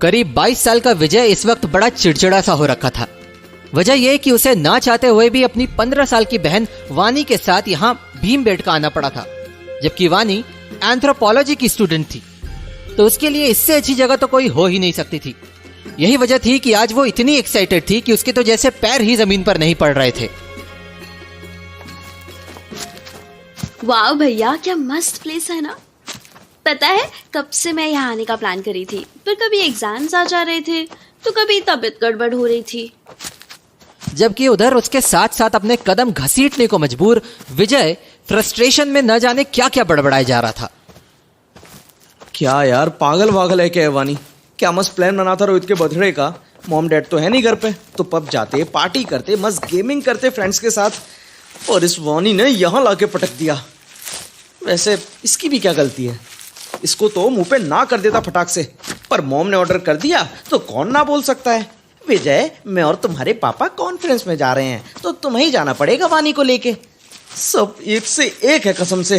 करीब 22 साल का विजय इस वक्त बड़ा चिड़चिड़ा सा हो रखा था। वजह यह कि उसे ना चाहते हुए भी अपनी 15 साल की बहन वानी के साथ यहाँ भीमबेटका आना पड़ा था, जबकि वानी एंथ्रोपोलॉजी की स्टूडेंट थी, तो उसके लिए इससे अच्छी जगह तो कोई हो ही नहीं सकती थी। यही वजह थी कि आज वो इतनी एक्साइटेड थी कि उसके तो जैसे पैर ही जमीन पर नहीं पड़ रहे थे। वाह भैया, क्या मस्त प्लेस है ना। पता है, कब से मैं यहाँ आने का प्लान करी थी, पर कभी एग्जाम्स आ जा रहे थे तो कभी तबीयत गड़बड़ हो रही थी। जबकि उधर उसके साथ साथ अपने कदम घसीटने को मजबूर विजय फ्रस्ट्रेशन में न जाने क्या क्या बड़बड़ाए जा रहा था। क्या यार, पागल वागल है क्या वानी? क्या मस्त प्लान बना था रोहित के बर्थडे का। मॉम डैड तो है नहीं घर पे, तो पब जाते, पार्टी करते, मस्त गेमिंग करते फ्रेंड्स के साथ, और इस वानी ने यहाँ लाके पटक दिया। वैसे इसकी भी क्या गलती है? इसको तो मुंह पे ना कर देता फटाक से, पर मॉम ने ऑर्डर कर दिया तो कौन ना बोल सकता है। विजय, मैं और तुम्हारे पापा कॉन्फ्रेंस में जा रहे हैं, तो तुम्हें ही जाना पड़ेगा वानी को लेके। सब एक से एक है कसम से।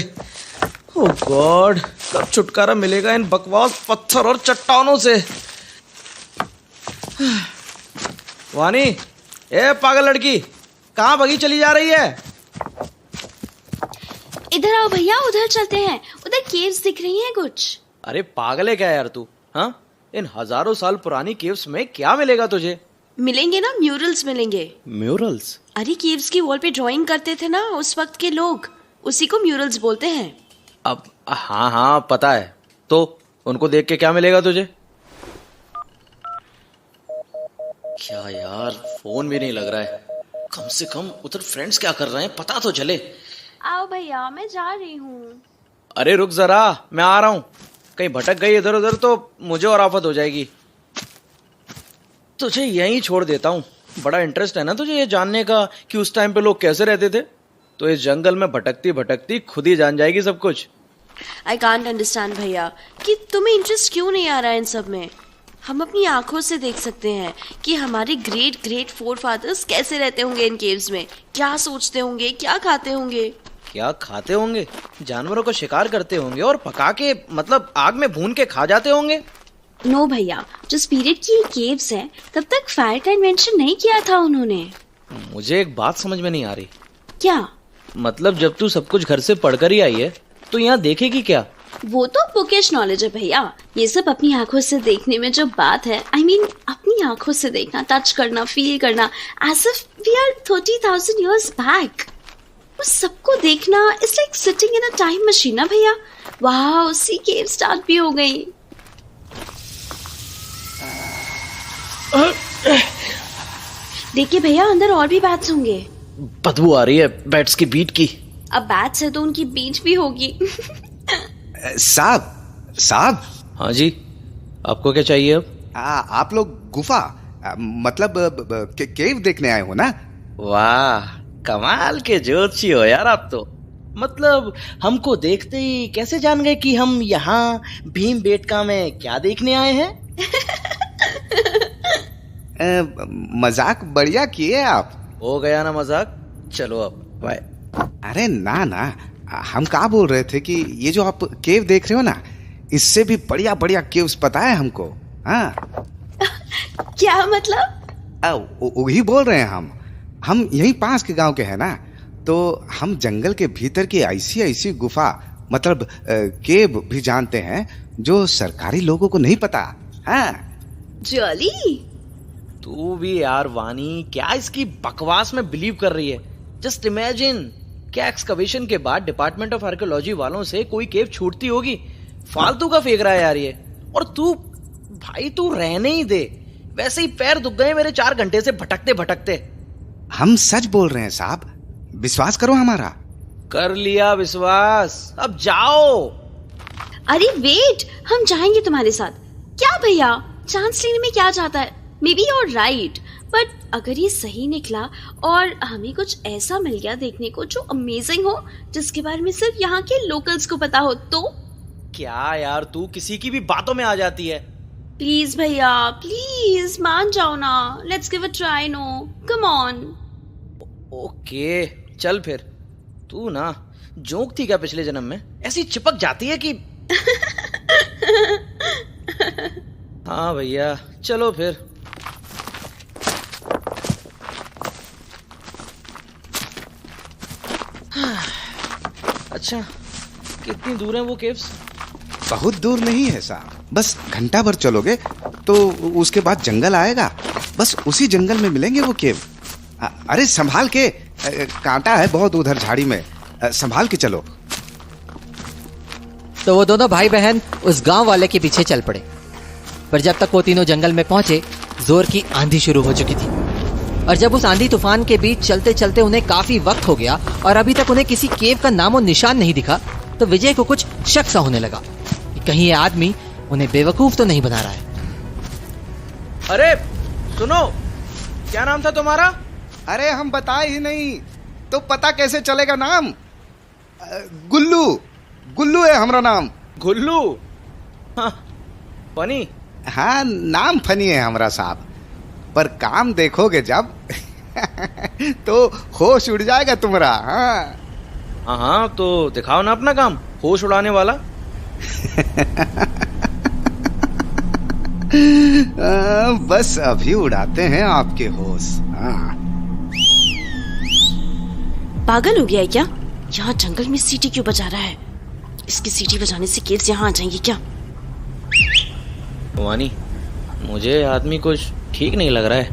ओह गॉड, कब छुटकारा मिलेगा इन बकवास पत्थर और चट्टानों से। वानी, ए पागल लड़की, कहाँ भगी चली जा रही है? इधर आओ भैया, उधर चलते हैं, उधर केव्स दिख रही हैं कुछ। अरे पागल है क्या यार तू? हाँ, इन हजारों साल पुरानी केव्स में क्या मिलेगा तुझे? मिलेंगे ना, म्यूरल्स मिलेंगे। म्यूरल्स? अरे केव्स की वॉल पे ड्राइंग करते थे ना उस वक्त के लोग, उसी को म्यूरल्स बोलते हैं। अब हाँ हाँ पता है, तो उनको देख के क्या मिलेगा तुझे? क्या यार, फोन भी नहीं लग रहा है। कम से कम उधर फ्रेंड्स क्या कर रहे हैं पता तो चले। आओ भैया, मैं जा रही हूँ। अरे रुक जरा, मैं आ रहा हूँ। कहीं भटक गई इधर उधर तो मुझे और आफत हो जाएगी। तुझे यहीं छोड़ देता हूँ। बड़ा इंटरेस्ट है ना तुझे ये जानने का कि उस टाइम पे लोग कैसे रहते थे, तो इस जंगल में भटकती भटकती खुद ही जान जाएगी सब कुछ। आई कांट अंडरस्टैंड भैया कि तुम्हें इंटरेस्ट क्यों नहीं आ रहा है इन सब में। हम अपनी आंखों से देख सकते हैं कि हमारे ग्रेट ग्रेट फोरफादर्स कैसे रहते होंगे इन केव्स में, क्या सोचते होंगे, क्या खाते होंगे। क्या खाते होंगे? जानवरों को शिकार करते होंगे और पका के, मतलब आग में भून के खा जाते होंगे। नो भैया, जिस पीरियड की ये केव्स हैं, तब तक फायर का इन्वेंशन नहीं किया था उन्होंने। मुझे एक बात समझ में नहीं आ रही। क्या? मतलब जब तू सब कुछ घर से पढ़कर ही आई है, तो यहाँ देखेगी क्या? वो तो बुकिश नॉलेज है भैया, ये सब अपनी आंखों से देखने में जो बात है, I mean, अपनी आंखों से देखना, टच करना, फील करना, as if we are 30,000 years back। उस सबको देखना it's like sitting in a time machine ना भैया। वाह, सी केव स्टार्ट भी हो गई। देखिए भैया, अंदर और भी बैट्स होंगे। बदबू आ रही है बैट्स की बीट की। अब बैट्स है तो उनकी बीट भी होगी। साहब। हाँ जी, आपको क्या चाहिए अब? आप लोग गुफा, मतलब केव देखने आए हो ना? वाह, कमाल के ज्योतिषी हो यार आप तो। मतलब हमको देखते ही कैसे जान गए कि हम यहाँ भीमबेटका में क्या देखने आए हैं? मजाक बढ़िया किए आप। हो गया ना मजाक, चलो अब बाय। अरे ना ना, हम कहा बोल रहे थे कि ये जो आप केव देख रहे हो ना, इससे भी बढ़िया बढ़िया केव्स पता है हमको। हाँ। क्या मतलब? वही बोल रहे हैं हम यहीं पास के गांव के हैं ना, तो हम जंगल के भीतर की ऐसी ऐसी गुफा, मतलब केव भी जानते हैं जो सरकारी लोगों को नहीं पता। हाँ। जॉली, तू भी यार वानी, क्या इसकी बकवास में बिलीव कर रही है? जस्ट इमेजिन, क्या एक्सकवेशन के बाद डिपार्टमेंट ऑफ आर्कियोलॉजी वालों से कोई केव छूटती होगी? फालतू का फेंक रहा है यार ये। और तू भाई, तू रहने ही दे, वैसे ही पैर दुख गए मेरे 4 घंटे से भटकते भटकते। हम सच बोल रहे हैं साहब, विश्वास करो हमारा। कर लिया विश्वास, अब जाओ। अरे वेट, हम जाएंगे तुम्हारे साथ। क्या भैया, चांस लेने में क्या जाता है? Maybe you are right, but अगर ये सही निकला और हमें कुछ ऐसा मिल गया देखने को जो अमेजिंग हो, जिसके बारे में सिर्फ यहाँ के लोकल्स को पता हो, तो? क्या यार, तू किसी की भी बातों में आ जाती है। प्लीज भैया, प्लीज मान जाओ ना, let's give a try. No, come on. Okay चल फिर। तू ना जोक थी क्या पिछले जन्म में? ऐसी चिपक जाती है कि हाँ भैया, चलो फिर। अच्छा, कितनी दूर है वो केव्स? बहुत दूर नहीं है साहब, बस घंटा भर चलोगे तो उसके बाद जंगल आएगा, बस उसी जंगल में मिलेंगे वो केव। अरे संभाल के, कांटा है बहुत उधर झाड़ी में, संभाल के चलो। तो वो दोनों भाई बहन उस गांव वाले के पीछे चल पड़े। पर जब तक वो तीनों जंगल में पहुंचे, जोर की आंधी शुरू हो चुकी थी। और जब उस आंधी तूफान के बीच चलते चलते उन्हें काफी वक्त हो गया और अभी तक उन्हें किसी केव का नामो निशान नहीं दिखा, तो विजय को कुछ शक सा होने लगा कि कहीं ये आदमी उन्हें बेवकूफ तो नहीं बना रहा है। अरे सुनो, क्या नाम था तुम्हारा? अरे हम बताए ही नहीं तो पता कैसे चलेगा नाम? गुल्लू, गुल्लू है हमारा नाम। गुल्लू? हाँ, फनी। हाँ, नाम फनी है हमारा साहब, पर काम देखोगे जब तो होश उड़ जाएगा तुम्हारा। हाँ हाँ, तो दिखाओ ना अपना काम, होश उड़ाने वाला। बस अभी उड़ाते हैं आपके होश। पागल हो गया है क्या? यहाँ जंगल में सीटी क्यों बजा रहा है? इसकी सीटी बजाने से केव्स यहाँ आ जाएंगे क्या? वानी, मुझे आदमी कुछ ठीक नहीं लग रहा है।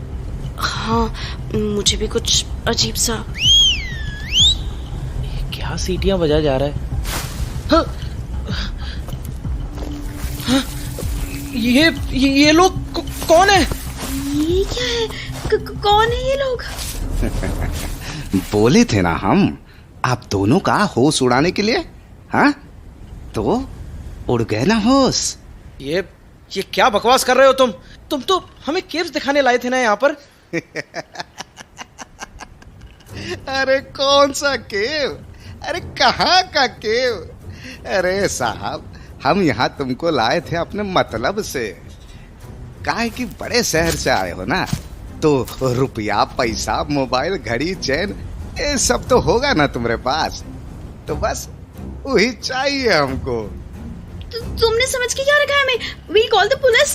हाँ, मुझे भी कुछ अजीब सा। क्या सीटियां बजा जा रहा है? हाँ, हाँ, ये लोग कौन है? ये क्या है? कौन है ये लोग? बोले थे ना हम आप दोनों का होश उड़ाने के लिए। हाँ, तो उड़ गए ना होश। ये क्या बकवास कर रहे हो तुम तो हमें केव्स दिखाने लाए थे ना यहाँ पर। अरे कौन सा केव? अरे कहाँ का केव? अरे साहब, हम यहाँ तुमको लाए थे अपने मतलब से। काहे कि बड़े शहर से आए हो ना, तो रुपया, पैसा, मोबाइल, घड़ी, चैन, ये सब तो होगा ना तुम्हारे पास, तो बस वही चाहिए हमको। तुमने समझ के क्या रखा है? मैं will call the police.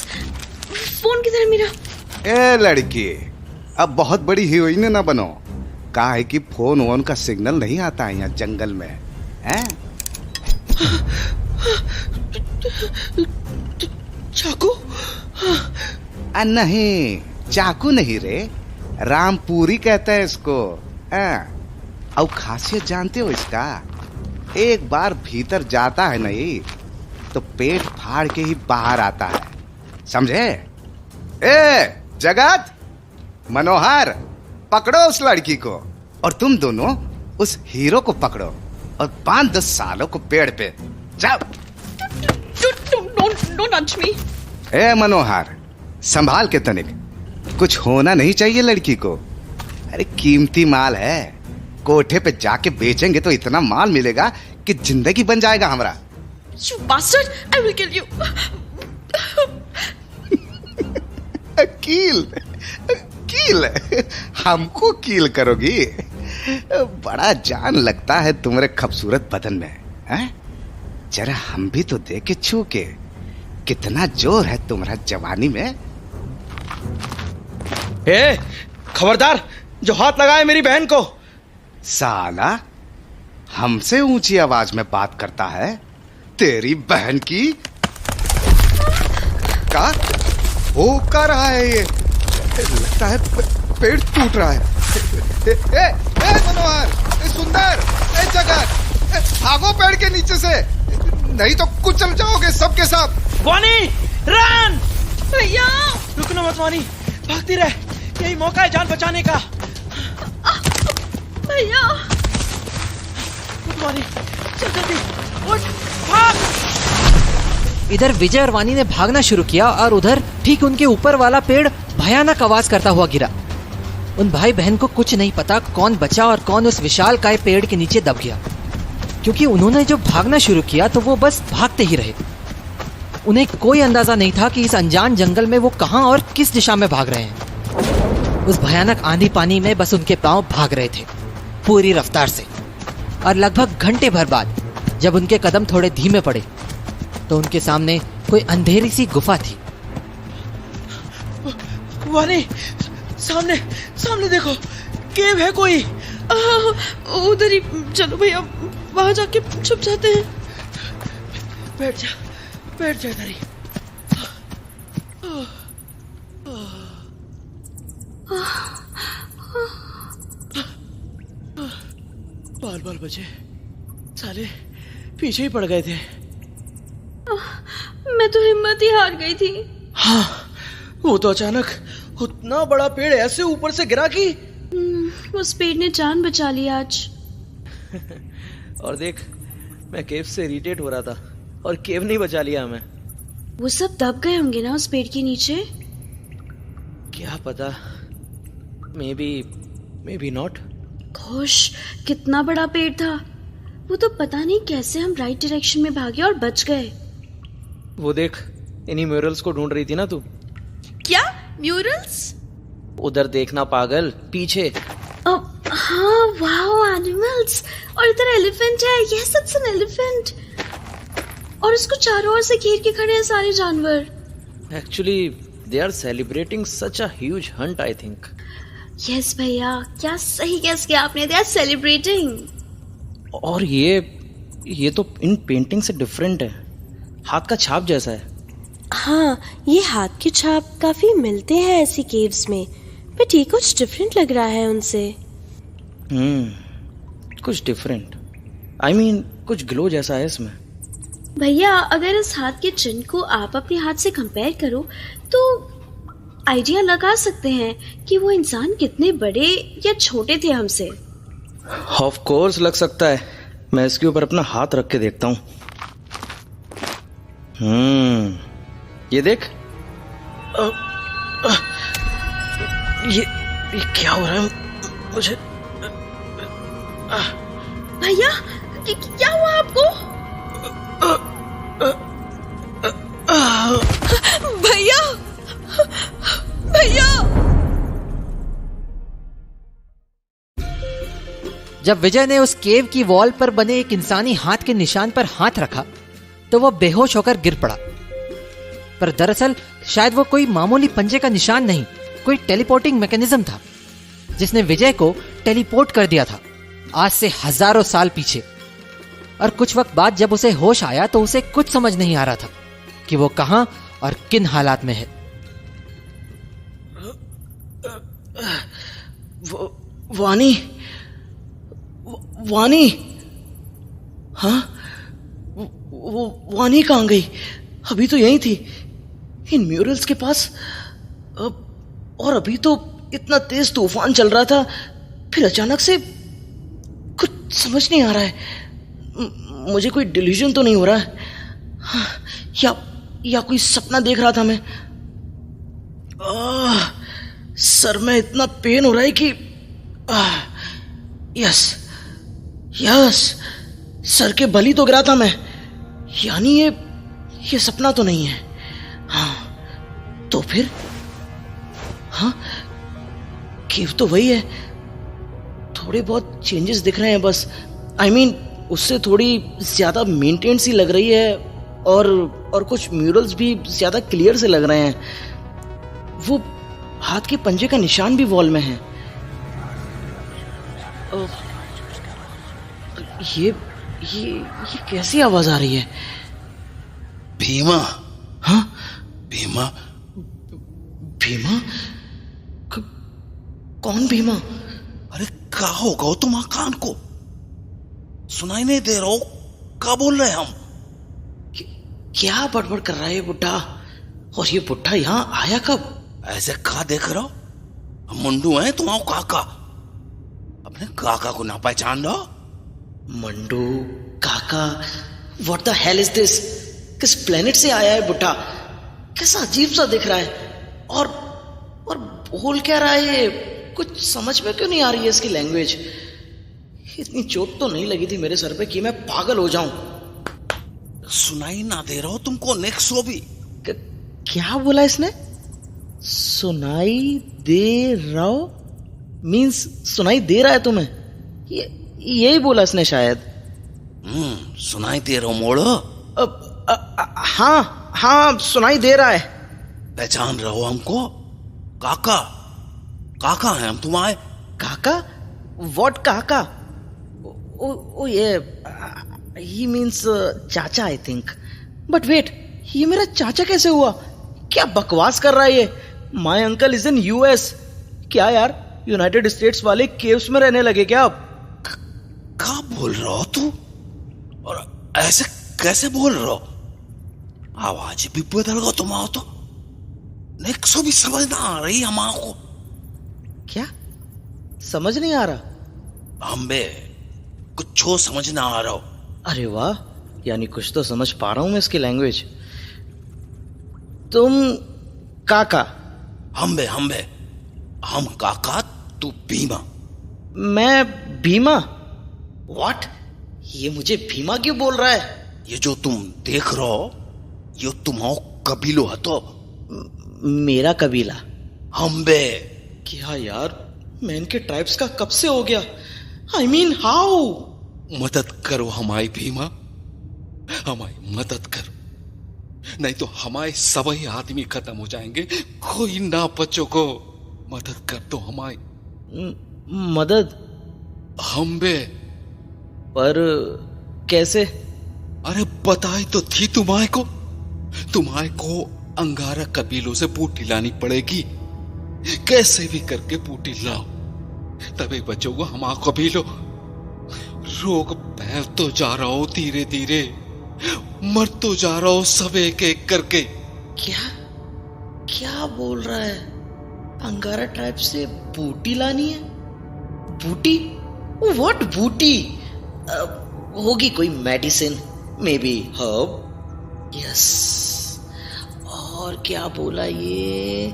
Phone किधर है मेरा? ए लड़की, अब बहुत बड़ी हीरोइन ना बनो। काहे कि फोन वोन का सिग्नल नहीं आता है यहाँ जंगल में, हैं? चाकू? नहीं, चाकू नहीं रे, रामपुरी कहते हैं इसको। और खासियत जानते हो इसका? एक बार भीतर जाता है नहीं तो पेट फाड़ के ही बाहर आता है, समझे? ए जगत, मनोहर, पकड़ो उस लड़की को, और तुम दोनों उस हीरो को पकड़ो और 5-10 सालों को पेड़ पे जाओ। Don't touch me. ए मनोहर, संभाल के तनिक, कुछ होना नहीं चाहिए लड़की को। अरे कीमती माल है, कोठे पे जाके बेचेंगे तो इतना माल मिलेगा कि जिंदगी बन जाएगा हमारा। You bastard! I will kill you. कील, कील, हमको कील करोगी? बड़ा जान लगता है तुम्हारे खूबसूरत बदन में, हैं? जरा हम भी तो देखे छू के, कितना जोर है तुम्हारा जवानी में। ए, खबरदार, जो हाथ लगाए मेरी बहन को। साला, हमसे ऊंची आवाज में बात करता है, तेरी बहन की का हो क्या रहा है? ये लगता है पेड़ टूट रहा है। ए मनोहर, ए सुंदर, ए जगत, भागो पेड़ के नीचे से, नहीं तो कुचल जाओगे सबके सब। वानी, रन! भैया! रुकना मत वानी, भागती रह, यही मौका है जान बचाने का। भैया! वानी, चल जल्दी, उठ, भाग! इधर विजय और वानी ने भागना शुरू किया और उधर ठीक उनके ऊपर वाला पेड़ भयानक आवाज करता हुआ गिरा। उन भाई बहन को कुछ नहीं पता कौन बचा और कौन उस विशालकाय पेड़ के नीचे दब गया, क्योंकि उन्होंने जो भागना शुरू किया तो वो बस भागते ही रहे। उन्हें कोई अंदाजा नहीं था कि इस अनजान जंगल में वो कहां और किस दिशा में भाग रहे हैं। उस भयानक आंधी पानी में बस उनके पांव भाग रहे थे पूरी रफ्तार से। और लगभग घंटे भर बाद जब उनके कदम थोड़े धीमे पड़े तो उनके सामने कोई अंधेरी सी गुफा थी। वानी, सामने सामने देखो, केव है कोई। उधर ही चलो भैया, वहां जाके छुप जाते हैं। बैठ जा इधर ही। बाल बचे, साले पीछे ही पड़ गए थे। मैं तो हिम्मत ही हार गई थी। हाँ, वो तो अचानक उतना बड़ा पेड़ ऐसे ऊपर से गिरा कि उस पेड़ ने जान बचा ली आज। और देख, मैं केव से इरिटेट हो रहा था और केव नहीं बचा लिया हमें। वो सब दब गए होंगे ना उस पेड़ के नीचे। क्या पता, मे बी नॉट। खुश, कितना बड़ा पेड़ था वो। तो पता नहीं कैसे हम राइट डायरेक्शन में भागे और बच गए। वो देख, इन्हीं म्यूरल्स को ढूंढ रही थी ना तू। क्या म्यूरल्स? उधर देखना पागल, पीछे। हाँ, वाओ, एनिमल्स। और इधर एलिफेंट है। Yes, it's an elephant. और उसको चारों ओर से घेर के खड़े हैं सारे जानवर। Actually they are celebrating such a huge hunt, I think. Yes भैया, क्या सही गेस किया आपने। They are celebrating. और ये तो इन पेंटिंग से डिफरेंट है, हाथ का छाप जैसा है। हाँ, ये हाथ के छाप काफी मिलते हैं ऐसी केव्स में, बट ये कुछ डिफरेंट लग रहा है उनसे। कुछ डिफरेंट, आई मीन कुछ ग्लो जैसा है इसमें। भैया, अगर इस हाथ के चिन्ह को आप अपने हाथ से कंपेयर करो तो आइडिया लगा सकते हैं कि वो इंसान कितने बड़े या छोटे थे हमसे। ऑफ कोर्स लग सकता है। मैं इसके ऊपर अपना हाथ रख के देखता हूँ। ये देख। ये क्या हो रहा है मुझे? भैया, क्या हुआ आपको? भैया, भैया! जब विजय ने उस केव की वॉल पर बने एक इंसानी हाथ के निशान पर हाथ रखा तो वह बेहोश होकर गिर पड़ा। पर दरअसल शायद वो कोई मामूली पंजे का निशान नहीं, कोई टेलीपोर्टिंग मैकेनिज्म था जिसने विजय को टेलीपोर्ट कर दिया था आज से हजारों साल पीछे। और कुछ वक्त बाद जब उसे होश आया तो उसे कुछ समझ नहीं आ रहा था कि वो कहां और किन हालात में है। वानी, हाँ, वो वानी कहाँ गई? अभी तो यही थी, इन म्यूरल्स के पास। और अभी तो इतना तेज तूफान चल रहा था, फिर अचानक से कुछ समझ नहीं आ रहा है। मुझे कोई डिल्यूजन तो नहीं हो रहा है, या कोई सपना देख रहा था मैं। सर में इतना पेन हो रहा है कि यस, सर के बल ही तो गिरा था मैं। यानी ये सपना तो नहीं है। हाँ, तो फिर? हाँ, केव तो वही है, थोड़े बहुत चेंजेस दिख रहे हैं बस। आई मीन उससे थोड़ी ज्यादा मेंटेन सी लग रही है और कुछ म्यूरल्स भी ज्यादा क्लियर से लग रहे हैं। वो हाथ के पंजे का निशान भी वॉल में है। ये कैसी आवाज आ रही है? भीमा। हाँ, भीमा? कौन भीमा? अरे क्या होगा हो तुम कान को? सुनाई नहीं दे रहा हो? क्या बोल रहे हैं हम? क्या बड़बड़ कर रहा है ये बुढ़ा? और ये बुढ़ा यहाँ आया कब? ऐसे क्या देख रहे हो? हम मुंडू हैं तुम्हारा काका। अपने काका को ना पहचान लो? मंडू काका, what the hell is this? किस प्लेनेट से आया है बुढ़ा? कैसा अजीब सा दिख रहा है और बोल क्या रहा है ये? कुछ समझ में क्यों नहीं आ रही है इसकी लैंग्वेज। इतनी चोट तो नहीं लगी थी मेरे सर पे कि मैं पागल हो जाऊं। सुनाई ना दे रहा हो तुमको? नेक्सो भी क्या बोला इसने? सुनाई दे रहा हो मीन्स सुनाई दे रहा है तुम्हें? यही बोला इसने शायद। सुनाई दे रहा हो मोड़ो? हाँ, सुनाई दे रहा है। पहचान रहे हो हमको? काका, काका हैं हम तुम्हारे। काका? व्हाट काका? ओ ये ही मीन्स चाचा आई थिंक। बट वेट, ये मेरा चाचा कैसे हुआ? क्या बकवास कर रहा है ये? My uncle is in US. क्या यार, यूनाइटेड स्टेट्स वाले केव्स में रहने लगे क्या अब? क्या बोल रहे हो तू? और ऐसे कैसे बोल रहे हो? आवाज भी बदल गो तुम्हारा तो। नेक्सो भी समझ ना आ रही हमारे को। क्या समझ नहीं आ रहा? हम बे कुछ समझ ना आ रहा हो। अरे वाह, यानी कुछ तो समझ पा रहा हूं मैं इसकी लैंग्वेज। तुम काका? हम बे हम काका, तू भीमा। मैं भीमा? व्हाट? ये मुझे भीमा क्यों बोल रहा है? ये जो तुम देख रहे हो, ये तुम्हारा कबीलो है तो। मेरा कबीला? हम बे। क्या यार, मैं इनके ट्राइब्स का कब से हो गया? I mean how? मदद करो हमारी भीमा, हमारी मदद करो, नहीं तो हमारे सभी आदमी खत्म हो जाएंगे, कोई ना बचोगो। मदद कर दो हमारी। मदद? हम बे। पर कैसे? अरे बताई तो थी तुम्हारे को अंगारा कबीलों से बूटी लानी पड़ेगी। कैसे भी करके बूटी लाओ, तभी बचोगे हमारा कबीलो। रोग फैल तो जा रहा हो धीरे धीरे, मर तो जा रहा हो सब एक एक करके। क्या बोल रहा है? अंगारा ट्राइब से बूटी लानी है? बूटी? व्हाट बूटी? होगी कोई medicine, may be herb. Yes. और क्या बोला ये?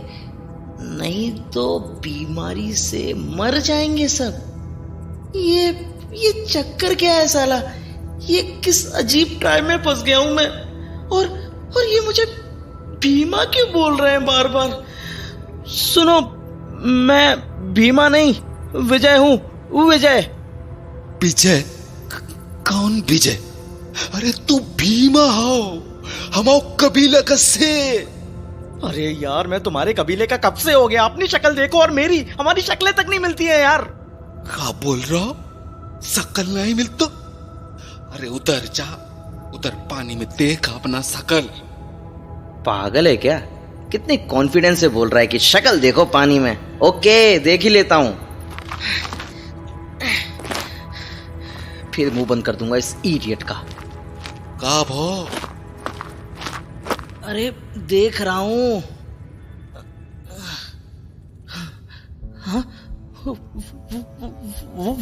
नहीं तो बीमारी से मर जाएंगे सब। ये चक्कर क्या है साला? ये किस अजीब ट्राइब में फंस गया हूं मैं? और ये मुझे भीमा क्यों बोल रहे हैं बार बार? सुनो, मैं भीमा नहीं, विजय हूं। विजय? विजय? कौन विजय? अरे तू भीमा हो, हमारे कबीले का से। अरे यार, मैं तुम्हारे कबीले का कब से हो गया? अपनी शक्ल देखो और हमारी शक्लें तक नहीं मिलती है यार। क्या बोल रहा हो? शकल नहीं मिलता? अरे उधर जा, उधर पानी में देख अपना शकल। पागल है क्या? कितने कॉन्फिडेंस से बोल रहा है कि शक्ल देखो पानी में। ओके, देख ही लेता हूं, फिर मुंह बंद कर दूंगा इस इडियट का। कब हो? अरे देख रहा हूं।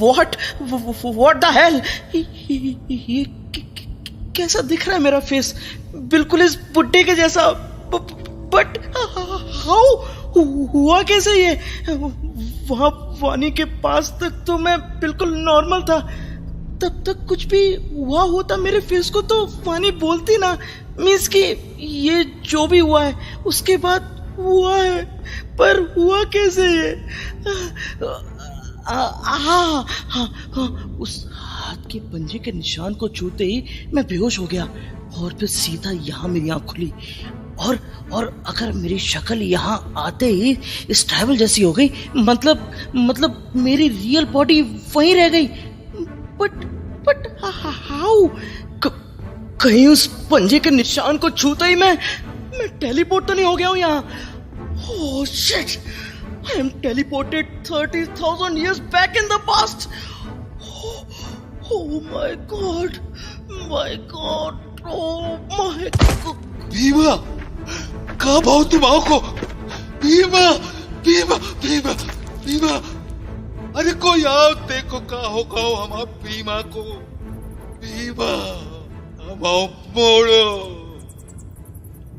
What the hell? ये कैसा दिख रहा है मेरा फेस? बिल्कुल इस बुड्ढे के जैसा। But how? हुआ कैसे ये? वहां वानी के पास तक तो मैं बिल्कुल नॉर्मल था। तब तक कुछ भी हुआ होता मेरे फेस को तो वानी बोलती ना। मीन्स कि ये जो भी हुआ है उसके बाद हुआ है, पर हुआ कैसे ये? उस हाथ के पंजे के निशान को छूते ही मैं बेहोश हो गया और फिर सीधा यहाँ मेरी आंख खुली और अगर मेरी शक्ल यहाँ आते ही इस ट्राइबल जैसी हो गई, मतलब मेरी रियल बॉडी वहीं रह गई। But how? कहीं उस पंजे के निशान को छूते ही मैं टेलीपोर्ट तो नहीं हो गया हूं यहाँ? Oh shit, I am teleported 30,000 years back in the past. Oh my god, oh my god. Bhima, कब आओ तुम आओ? भीमा, भीमा, भीमा, भीमा, अरे कोई आओ, देखो कहाँ होगा हमारा भीमा को। भीमा, हम आओ, मोड़ो।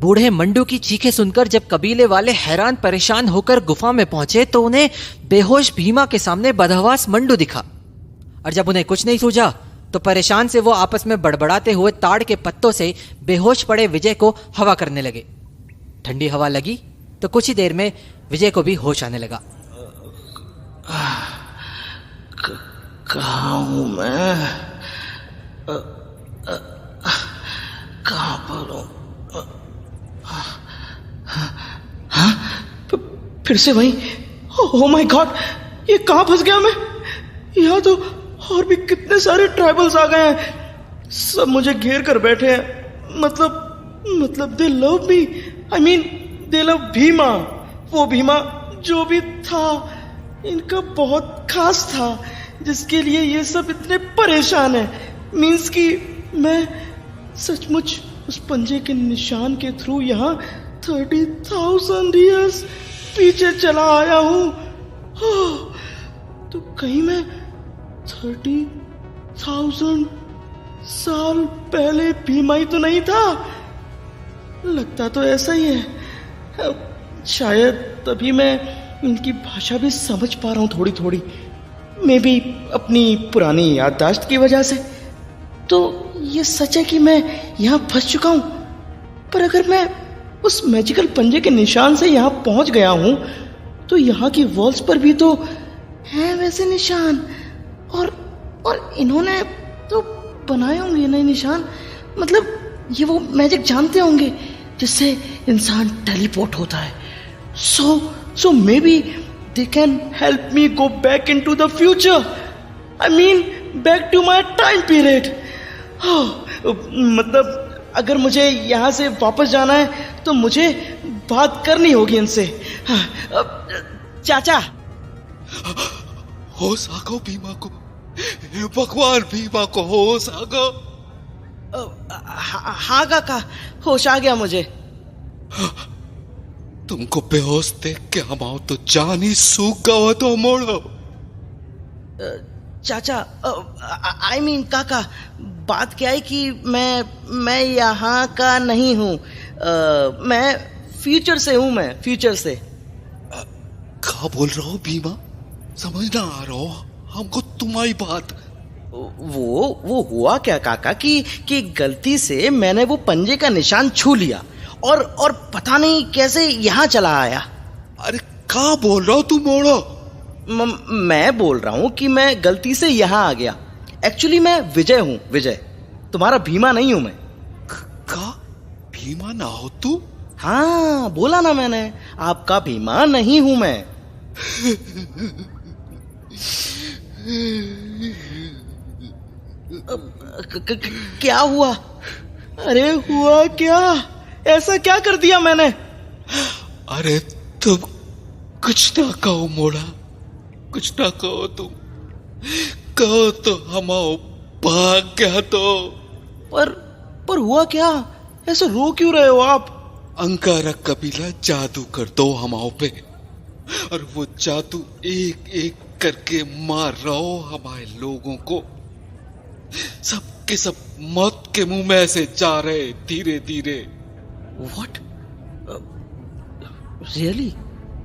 बूढ़े मंडू की चीखें सुनकर जब कबीले वाले हैरान परेशान होकर गुफा में पहुंचे तो उन्हें बेहोश भीमा के सामने बदहवास मंडू दिखा। और जब उन्हें कुछ नहीं सूझा तो परेशान से वो आपस में बड़बड़ाते हुए ताड़ के पत्तों से बेहोश पड़े विजय को हवा करने लगे। ठंडी हवा लगी तो कुछ ही देर में विजय को भी होश आने लगा। कहाँ हूं मैं? कहाँ पर हूं? फिर से वहीं। ओह माय गॉड, ये कहाँ फंस गया मैं? यहाँ तो और भी कितने सारे ट्राइबल्स आ गए हैं, सब मुझे घेर कर बैठे हैं। मतलब दे love me, I mean they love Bhima. वो भीमा जो भी था इनका बहुत खास था, जिसके लिए ये सब इतने परेशान हैं। मीन्स कि मैं सचमुच उस पंजे के निशान के थ्रू यहाँ 30,000 ईयर्स पीछे चला आया हूँ। तो कहीं मैं 30,000 साल पहले भीमा ही तो नहीं था? लगता तो ऐसा ही है। शायद तभी मैं इनकी भाषा भी समझ पा रहा हूँ थोड़ी थोड़ी, मे बी अपनी पुरानी याददाश्त की वजह से। तो ये सच है कि मैं यहाँ फंस चुका हूँ, पर अगर मैं उस मैजिकल पंजे के निशान से यहाँ पहुँच गया हूँ तो यहाँ की वॉल्स पर भी तो हैं वैसे निशान, और इन्होंने तो बनाए होंगे नए निशान। मतलब ये वो मैजिक जानते होंगे जिससे इंसान टेलीपोर्ट होता है। So maybe they can help me go back into the future. I mean back to my time period. मतलब अगर मुझे यहाँ से वापस जाना है तो मुझे बात करनी होगी इनसे। चाचा, होश आ गो भीमा को, भगवान भीमा को होश आ गो। हाँ काका, होश आ गया मुझे। तुमको बेहोश देख के हमाओ तो जान ही सूख गया तो मोड़ो। चाचा, आई मीन काका, बात क्या है कि मैं यहाँ का नहीं हूँ। मैं फ्यूचर से हूँ, मैं फ्यूचर से। क्या बोल रहा हो भीमा? समझ ना आ रहा हो हमको तुम्हारी बात। वो हुआ क्या काका कि गलती से मैंने वो पंजे का निशान छू लिया और पता नहीं कैसे यहाँ चला आया। अरे क्या बोल रहा हो तुम मोड़ो? मैं बोल रहा हूँ कि मैं गलती से यहाँ आ गया। एक्चुअली मैं विजय हूँ, विजय, तुम्हारा भीमा नहीं हूँ मैं। का भीमा ना हो तू? हाँ, बोला ना मैंने, आपका भीमा नहीं हूँ मैं। क्या हुआ? अरे हुआ क्या? ऐसा क्या कर दिया मैंने? अरे तुम कुछ ना कहो मोड़ा, कुछ ना कहो। तुम कहो तो हम भाग गया तो। पर हुआ क्या? ऐसे रो क्यों रहे हो आप? अंगारा कबीला जादू कर दो हमाओ पे, और वो जादू एक एक करके मार रहा हो हमारे लोगों को। सब के सब मौत के मुंह में ऐसे जा रहे धीरे धीरे। What? Really?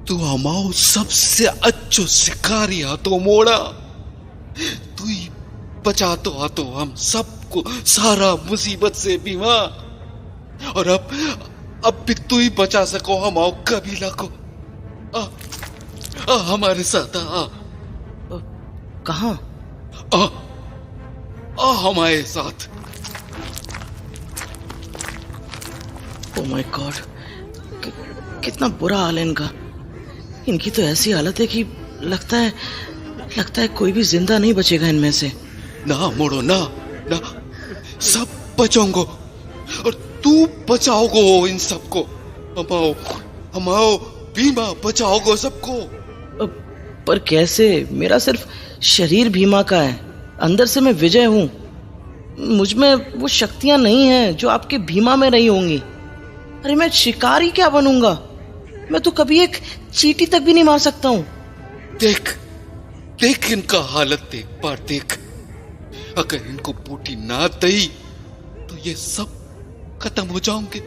तू हमाओ सबसे अच्छो शिकारी तो मोड़ा। तू ही बचा तो हम सबको सारा मुसीबत से भीमा, और अब भी तू ही बचा सको हमाओ कबीला को। हमारे साथ आ। कहाँ? हमारे साथ। ओह माय गॉड, कितना बुरा हाल है इनका। इनकी तो ऐसी हालत है कि लगता है कोई भी जिंदा नहीं बचेगा इनमें से। ना मोड़ो, ना सब बचाओगे, और तू बचाओगे इन सबको। हमाओ भीमा बचाओगे सबको। पर कैसे? मेरा सिर्फ शरीर भीमा का है, अंदर से मैं विजय हूँ। मुझ में वो शक्तियां नहीं हैं जो आपके भीमा में रही होंगी। अरे मैं शिकारी क्या बनूंगा? मैं तो कभी एक चींटी तक भी नहीं मार सकता हूँ। देख इनका हालत, देख बार देख। अगर इनको बूटी ना दी तो ये सब खत्म हो जाओगे,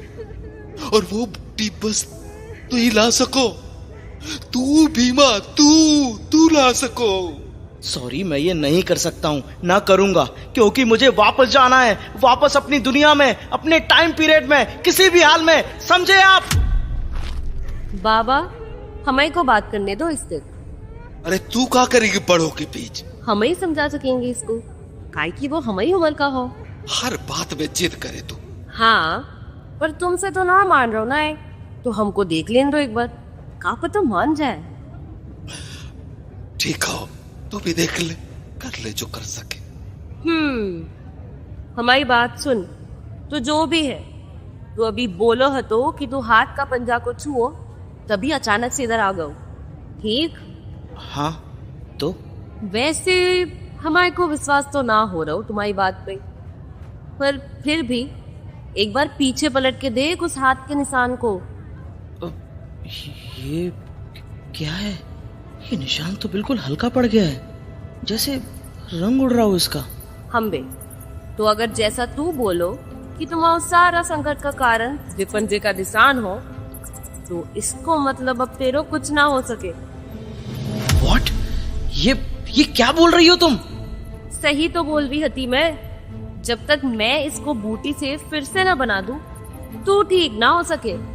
और वो बूटी बस तू ही ला सको। तू भीमा, तू ला सको। सॉरी, मैं ये नहीं कर सकता हूँ, ना करूंगा, क्योंकि मुझे वापस जाना है, वापस अपनी दुनिया में, अपने टाइम पीरियड में, किसी भी हाल में, समझे आप? बाबा, हमें को बात करने दो इससे। अरे तू क्या करेगी बड़ों के बीच? हम ही समझा सकेंगे इसको, काहे कि वो हम ही उम्र का हो। हर बात में जिद करे तू। हाँ, पर तुमसे तो ना मान रहा ना है, तो हमको देख लेने दो एक बार, कापा तो मान जाए। ठीक हो, तू भी देख ले, कर ले जो कर सके। हमारी बात सुन, तो जो भी है, तू अभी बोलो है तो कि तू हाथ का पंजा को छुओ, तभी अचानक से इधर आ गओ, ठीक? हाँ तो वैसे हमारे को विश्वास तो ना हो रहा हो तुम्हारी बात पे, पर फिर भी एक बार पीछे पलट के देख उस हाथ के निशान को। ये क्या है? ये निशान तो बिल्कुल हल्का पड़ गया है, जैसे रंग उड़ रहा हो इसका। हम बे, तो अगर जैसा तू बोलो कि तुम्हारा सारा संकट का कारण ये पंजे का निशान हो, तो इसको मतलब अब तेरो कुछ ना हो सके। What? ये क्या बोल रही हो तुम? सही तो बोल रही हती मैं। जब तक मैं इसको बूटी से फिर से ना बना दूं, तू ठीक ना हो सके।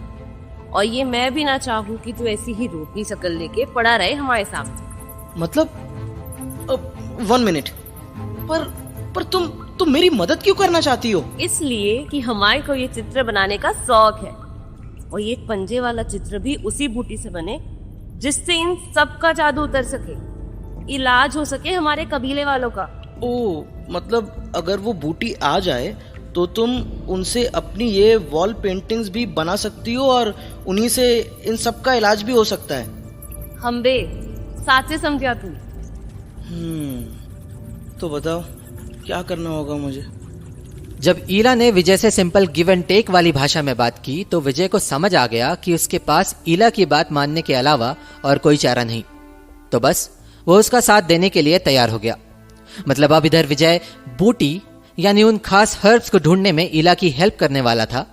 और ये मैं भी ना चाहूं कि तू ऐसी ही रोटी शक्ल लेके पड़ा रहे हमारे सामने। मतलब 1 मिनट, पर तुम मेरी मदद क्यों करना चाहती हो? इसलिए कि हमारे को ये चित्र बनाने का शौक है, और ये पंजे वाला चित्र भी उसी बूटी से बने जिससे इन सब का जादू उतर सके, इलाज हो सके हमारे कबीले वालों का। ओ, मतलब अगर वो बूटी आ जाए तो तुम उनसे अपनी ये वॉल पेंटिंग्स भी बना सकती हो और उन्हीं से इन सब का इलाज भी हो सकता है। हम बे, साचे समझा तू। तो बताओ क्या करना होगा मुझे? जब ईला ने विजय से सिंपल गिव एंड टेक वाली भाषा में बात की तो विजय को समझ आ गया कि उसके पास ईला की बात मानने के अलावा और कोई चारा नहीं। तो बस वो उसका साथ देने के लिए तैयार हो गया। मतलब अब इधर विजय बूटी यानी उन खास हर्ब्स को ढूंढने में ईला की हेल्प करने वाला था,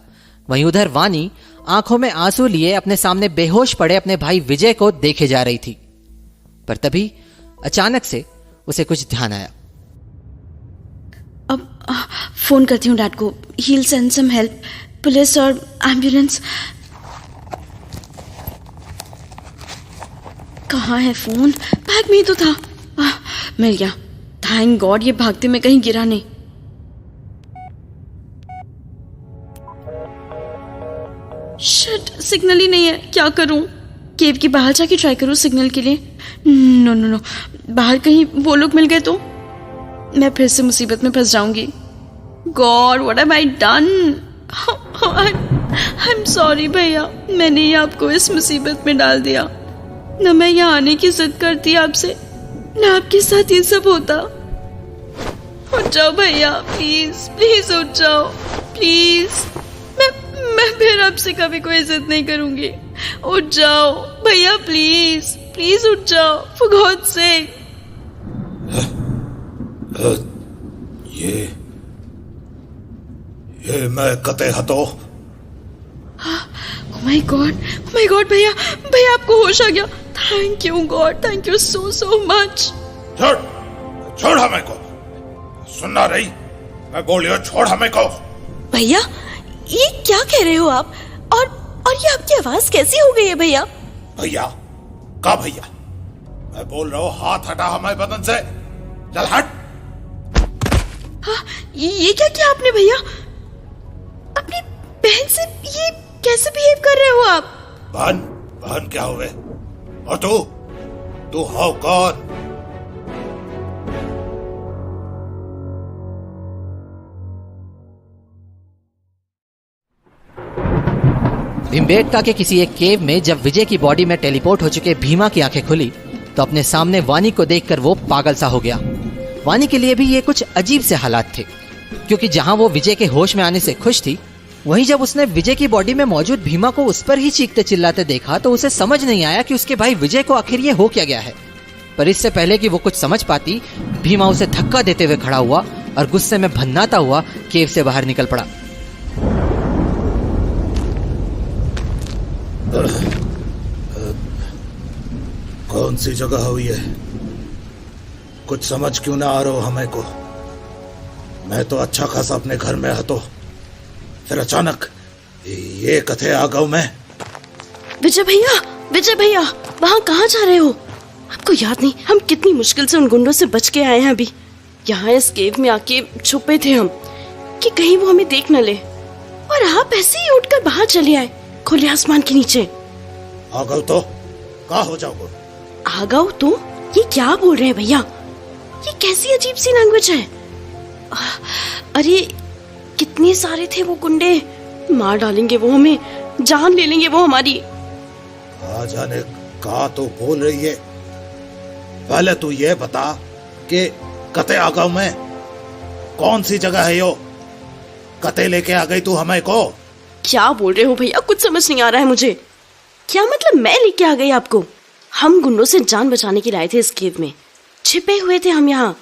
वहीं उधर वानी आंखों में आंसू लिए अपने सामने बेहोश पड़े अपने भाई विजय को देखे जा रही थी। पर तभी अचानक से उसे कुछ ध्यान आया। अब फोन करती हूँ डैड को। He'll send some help, police और एम्बुलेंस। कहाँ है फोन? बैग में ही तो था। मिल गया, थैंक गॉड। ये भागते में कहीं गिरा नहीं। शिट, सिग्नल ही नहीं है। क्या करूं? केव के बाहर जाके ट्राई करूं सिग्नल के लिए। नो, बाहर कहीं वो लोग मिल गए तो मैं फिर से मुसीबत में फंस जाऊंगी। God, what have I done? I am sorry भैया, मैंने ही आपको इस मुसीबत में डाल दिया। न मैं यहाँ आने की जिद करती आपसे, न आपके साथ ये सब होता। उठ जाओ भैया, प्लीज उठ जाओ, प्लीज। मैं फिर आपसे कभी कोई जिद नहीं करूंगी। उठ जाओ भैया, प्लीज उठ जाओ, फॉर गॉड्स सेक। ये मैं कते हतो। Oh my God, भैया आपको होश आ गया। Thank you God, thank you so much। छोड़ हमें को। सुनना रही, मैं बोलियो छोड़ हमें को। भैया ये क्या कह रहे हो आप? और ये आपकी आवाज कैसी हो गई है भैया? भैया का भैया? मैं बोल रहा हूँ हाथ हटा हमारे बदन से, चल हट। हाँ, ये क्या किया आपने भैया? अपनी बहन से ये कैसे बिहेव कर रहे हो आप? बहन क्या हुए? और तू हो कौन? भीमबेटका के किसी एक केव में जब विजय की बॉडी में टेलीपोर्ट हो चुके भीमा की आंखें खुली तो अपने सामने वानी को देखकर वो पागल सा हो गया। वानी के लिए भी ये कुछ अजीब से हालात थे, क्योंकि जहां वो विजय के होश में आने से खुश थी, वहीं जब उसने विजय की बॉडी में मौजूद भीमा को उस पर ही चीखते चिल्लाते देखा तो उसे समझ नहीं आया कि उसके भाई विजय को आखिर ये हो क्या गया है। पर इससे पहले कि वो कुछ समझ पाती, भीमा उसे धक्का देते हुए खड़ा हुआ और गुस्से में भन्नाता हुआ केव से बाहर निकल पड़ा। कौन सी जगह हुई है? कुछ समझ क्यों ना आ रहा हो हमें को? मैं तो अच्छा खासा अपने घर में हतो, फिर अचानक ये कथे आ गऊ मैं। विजय भैया वहाँ कहाँ जा रहे हो? आपको याद नहीं हम कितनी मुश्किल से उन गुंडों से बच के आए हैं? अभी यहाँ इस केव में आके छुपे थे हम कि कहीं वो हमें देख न ले, और आप ऐसे ही उठकर बाहर चले आए खुले आसमान के नीचे। आ गऊ तो कहा हो जाओगे? आ गओ तुम? ये क्या बोल रहे हैं भैया? ये कैसी अजीब सी लैंग्वेज है? अरे कितने सारे थे वो गुंडे, मार डालेंगे वो हमें, जान ले लेंगे वो हमारी। कहा जाने कहा तो बोल रही है। पहले तू ये बता कि कते आ गाँव में कौन सी जगह है यो? कते लेके आ गई तू हमें को? क्या बोल रहे हो भैया? कुछ समझ नहीं आ रहा है मुझे। क्या मतलब मैं लेके आ गई आपको? हम गुंडों से जान बचाने के लिए आए थे इस केव में, छिपे हुए थे हम यहाँ।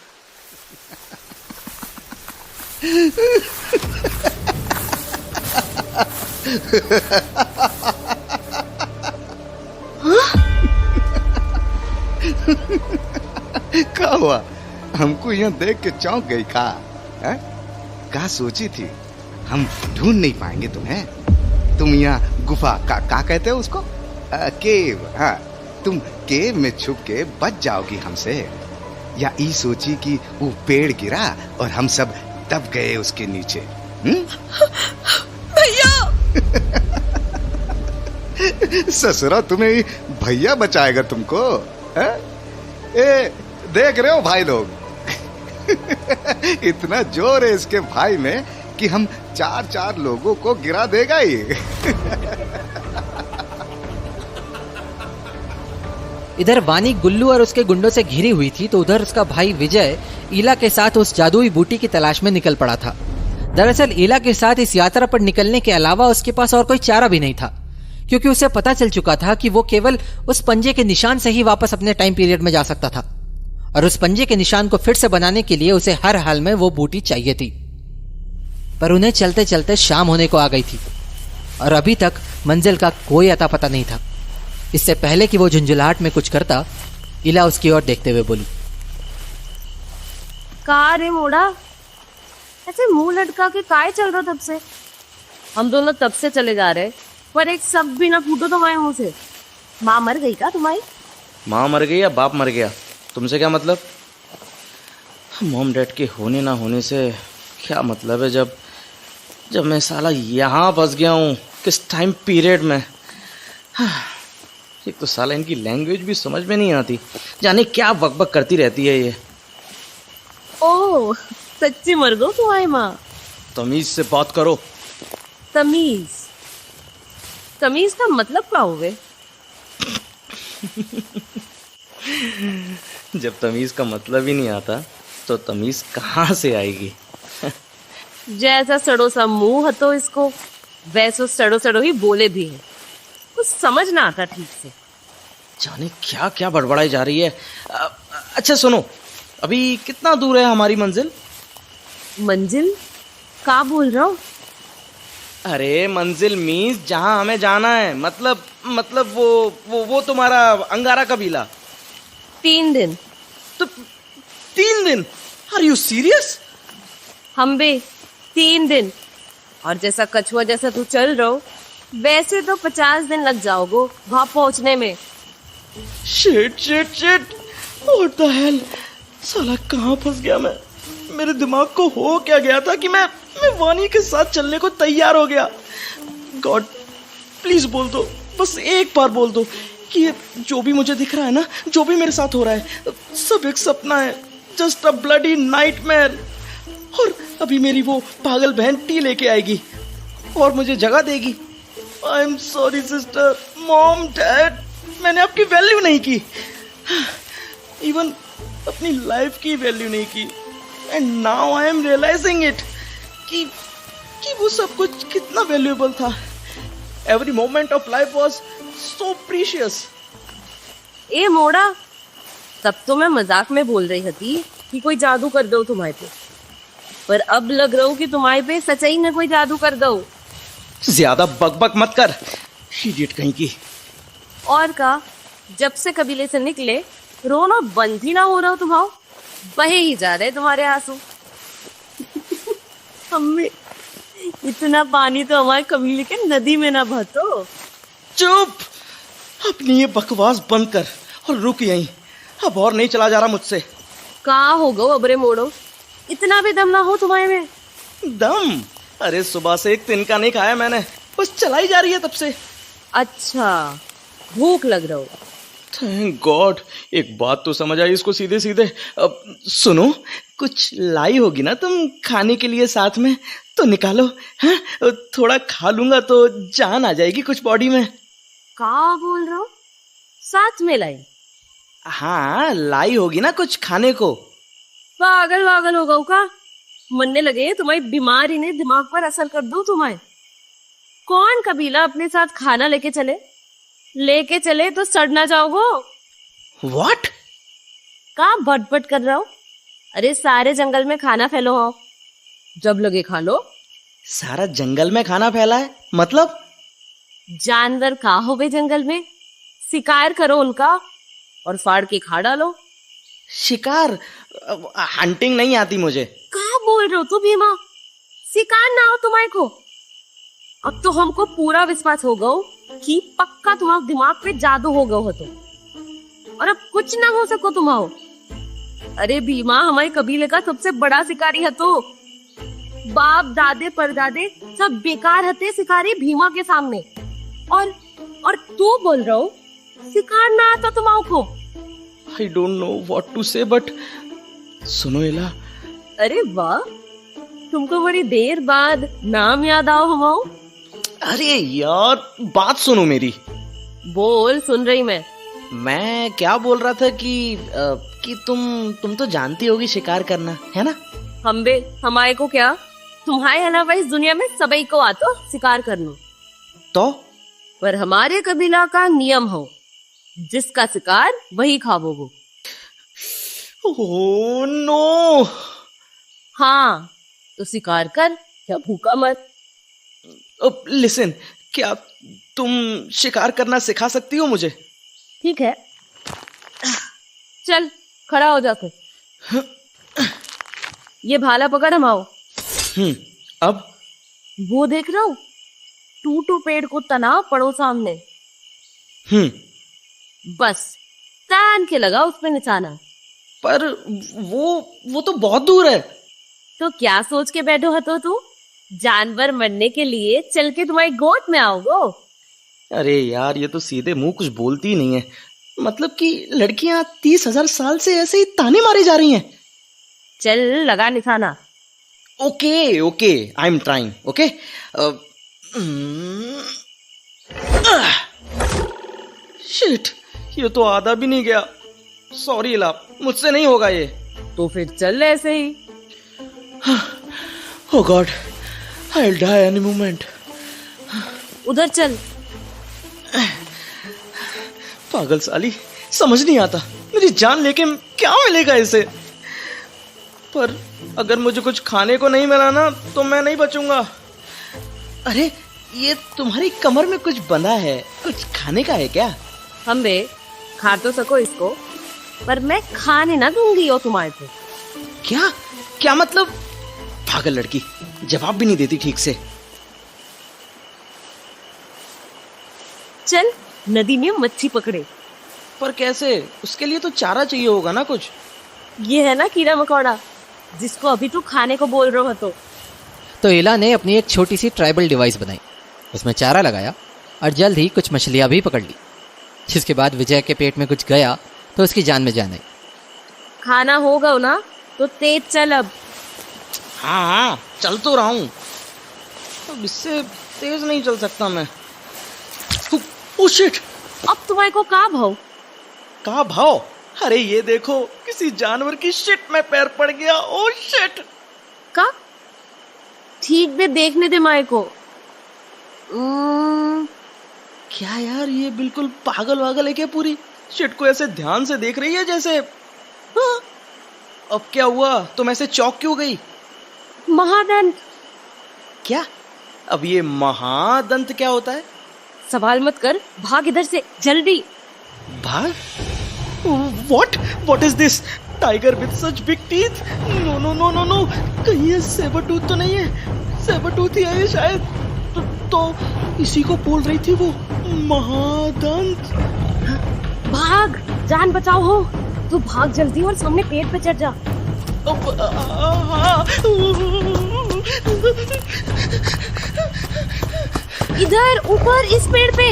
क्या हुआ? हमको यहाँ देख के चौंक गई का? क्या सोची थी हम ढूंढ नहीं पाएंगे तुम्हें? तुम यहाँ गुफा का कहते हो उसको? केव। हाँ, तुम केव में छुप के बच जाओगी हमसे, या ई सोची कि वो पेड़ गिरा और हम सब दब गए उसके नीचे? भैया! ससुरा तुम्हें भैया बचाएगा तुमको? है? ए, देख रहे हो भाई लोग? इतना जोर है इसके भाई में कि हम 4 लोगों को गिरा देगा ही। इधर वानी गुल्लू और उसके गुंडों से घिरी हुई थी, तो उधर उसका भाई विजय ईला के साथ उस जादुई बूटी की तलाश में निकल पड़ा था। दरअसल ईला के साथ इस यात्रा पर निकलने के अलावा उसके पास और कोई चारा भी नहीं था, क्योंकि उसे पता चल चुका था कि वो केवल उस पंजे के निशान से ही वापस अपने टाइम पीरियड में जा सकता था, और उस पंजे के निशान को फिर से बनाने के लिए उसे हर हाल में वो बूटी चाहिए थी। पर उन्हें चलते चलते शाम होने को आ गई थी और अभी तक मंजिल का कोई अता पता नहीं था। इससे पहले कि वो झुंझुलाहट में कुछ करता, इला उसकी ओर देखते हुए बोली, का रे मोड़ा, ऐसे मुंह लटका के काय चल रहा तब से? हम दोनों तब से चले जा रहे, पर एक सब भी ना फूटो तुम्हारे मुंह से। माँ मर गई का तुम्हारी? माँ मर गई या बाप मर गया, तुमसे क्या मतलब? मॉम डैड के होने ना होने से क्या मतलब है जब मैं साला यहाँ फंस गया हूँ किस टाइम पीरियड में। एक तो साला इनकी लैंग्वेज भी समझ में नहीं आती, जाने क्या बकबक करती रहती है ये। ओह, सच्ची मर गई तुम्हारी माँ? तमीज से बात करो। तमीज? तमीज का मतलब क्या हुए? जब तमीज का मतलब ही नहीं आता तो तमीज कहाँ से आएगी? जैसा सड़ो सा मुंह हतो इसको, वैसो सड़ो सड़ो ही बोले भी है, कुछ समझ ना आता ठीक से। जाने क्या क्या बड़बड़ाई जा रही है। अच्छा सुनो, अभी कितना दूर है हमारी मंजिल? मंजिल? क्या बोल रहा हूँ? अरे मंजिल मीन्स जहाँ हमें जाना है, मतलब वो तुम्हारा अंगारा कबीला। 3 दिन। तो 3 दिन? Are you serious? हम बे 3 दिन, और जैसा कछुआ जैसा तू चल रहा हो वैसे तो 50 दिन लग जाओगे वहां पहुंचने में। शिट व्हाट द हेल, साला कहाँ फंस गया मैं? मेरे दिमाग को हो क्या गया था कि मैं वानी के साथ चलने को तैयार हो गया। गॉड प्लीज बोल दो, बस एक बार बोल दो कि ये जो भी मुझे दिख रहा है ना, जो भी मेरे साथ हो रहा है, सब एक सपना है, जस्ट अ ब्लडी नाइटमेयर। और अभी मेरी वो पागल बहन टी लेके आएगी और मुझे जगह देगी। I am sorry sister, mom, dad, मैंने आपकी वैल्यू नहीं की, इवन अपनी लाइफ की वैल्यू नहीं की। And now I am realising it कि वो सब कुछ कितना वैल्यूएबल था। Every moment of life was so precious. ए मोड़ा, तब तो मैं मजाक में बोल रही थी कि कोई जादू कर दो तुम्हारे पे, पर अब लग रहा हूँ कि तुम्हारे पे सच्चाई में कोई जादू कर दो। ज्यादा बकबक मत कर, इडियट कहीं की। और का, जब से कबीले से निकले रोना बंद ही ना हो रहा तुम्हारा, बहे ही जा रहे तुम्हारे आंसू। अम्मी, इतना पानी तो हमारे कबीले के नदी में ना बहतो। चुप, अपनी ये बकवास बंद कर और रुक यहीं, अब और नहीं चला जा रहा मुझसे। कहाँ हो गो अबरे मोड़ो, इतना भी दम ना हो तुम्हारे में। दम? अरे सुबह से एक तिनका नहीं खाया मैंने, बस चलाई जा रही है तब से। अच्छा, भूख लग रहा हो थैंक गॉड, एक बात तो समझ आई इसको सीधे सीधे। अब सुनो, कुछ लाई होगी ना तुम खाने के लिए साथ में, तो निकालो। हैं, थोड़ा खा लूंगा तो जान आ जाएगी कुछ बॉडी में। का बोल रहा हूँ? साथ में लाई? हाँ, लाई होगी ना कुछ खाने को। पागल वागल हो गऊ का? मरने लगे तुम्हारी बीमारी ने दिमाग पर असर कर दो तुम्हारे। कौन कबीला अपने साथ खाना लेके चले तो सड़ ना जाओगो। व्हाट? का बटबट कर रहा हो? अरे सारे जंगल में खाना फैलो हो, जब लगे खा लो। सारा जंगल में खाना फैला है मतलब? जानवर का हो बे जंगल में, शिकार करो उनका और फाड़ के खा डालो। शिकार? हंटिंग नहीं आती मुझे। का बोल रहे हो तू भीमा? शिकार ना हो तुम्हारे को? अब तो हमको पूरा विश्वास हो गया कि पक्का तुम्हारे दिमाग पे जादू हो गया हो तो, और अब कुछ ना हो सको तुम्हारो। अरे भीमा हमारे कबीले का सबसे बड़ा शिकारी है तो, बाप दादे परदादे सब बेकार हते शिकारी भीमा के सामने। और तू बोल रहा हो शिकार ना आता तुम्हारो को? I don't know what to say, but सुनो एला। अरे वाह, तुमको बड़ी देर बाद नाम याद आओ हमाओ। अरे यार, बात सुनो मेरी। बोल, सुन रही मैं क्या बोल रहा था कि तुम तो जानती होगी शिकार करना, है ना? हमारे को क्या, तुम्हारे अलावा इस दुनिया में सबई को आतो शिकार करना। तो पर हमारे कबीला का नियम हो, जिसका शिकार वही खावोगो। Oh no. हाँ, तो शिकार कर या भूखा मत। लिसन, क्या तुम शिकार करना सिखा सकती हो मुझे? ठीक है, चल खड़ा हो जा फिर। ये भाला पकड़ हमाओ। अब वो देख रहा हूँ, टूटू पेड़ को तना पड़ो सामने। बस तान के लगा उस पे निशाना। पर वो तो बहुत दूर है। तो क्या सोच के बैठो हतो तू? जानवर मरने के लिए चल के तुम्हारी गोद में आओगो। अरे यार, ये तो सीधे मुंह कुछ बोलती ही नहीं है। मतलब कि लड़कियां 30,000 साल से ऐसे ही ताने मारे जा रही हैं। चल लगा निशाना। Okay okay, I am trying. Okay. Shit, ये तो आधा भी नहीं गया। सॉरी ला, मुझसे नहीं होगा ये। तो फिर चल ऐसे ही। Oh God, I will die any moment. उधर चल। पागल साली, समझ नहीं आता मेरी जान लेके क्या मिलेगा इसे। पर अगर मुझे कुछ खाने को नहीं मिला ना तो मैं नहीं बचूंगा। अरे, ये तुम्हारी कमर में कुछ बंधा है, कुछ खाने का है क्या? हम बे खा तो सको इसको, पर मैं खाने ना दूंगी हो तुम्हारे को। क्या क्या मतलब? पागल लड़की, जवाब भी नहीं देती ठीक से। चल नदी में मच्छी पकड़े। पर कैसे? उसके लिए तो चारा चाहिए होगा ना कुछ। ये है ना कीड़ा मकोड़ा, जिसको अभी तू खाने को बोल रहा हो। तो एला ने अपनी एक छोटी सी ट्राइबल डिवाइस बनाई, उसमें चारा लगाया और जल्द ही कुछ मछलियां भी पकड़ ली। जिसके बाद विजय के पेट में कुछ गया तो उसकी जान में जान आई। खाना होगा ना तो तेज चल अब। हाँ, चल तो रहा हूँ। अब इससे तेज नहीं चल सकता मैं। Oh shit! अब तुम्हारे को का भाव? का भाव? अरे ये देखो, किसी जानवर की शिट में पैर पड़ गया। Oh shit! का? ठीक दे, देखने दे माए को। क्या यार, ये बिल्कुल पागल वागल है क्या पूरी? शिट को ऐसे ध्यान से देख रही है जैसे। हाँ? अब क्या हुआ? तुम ऐसे चौंक क्यों गई? महादंत। क्या? अब ये महादंत क्या होता है? सवाल मत कर, भाग इधर से जल्दी। भाग? What is this? Tiger with such big teeth? No. कहीं ये सेबरटूथ तो नहीं है? सेबरटूथ ही है ये शायद। तो इसी को बोल रही थी वो महादंत। भाग, जान बचाओ हो तो भाग जल्दी और सामने पेड़ पे चढ़ जा। इधर ऊपर इस पेड़ पे।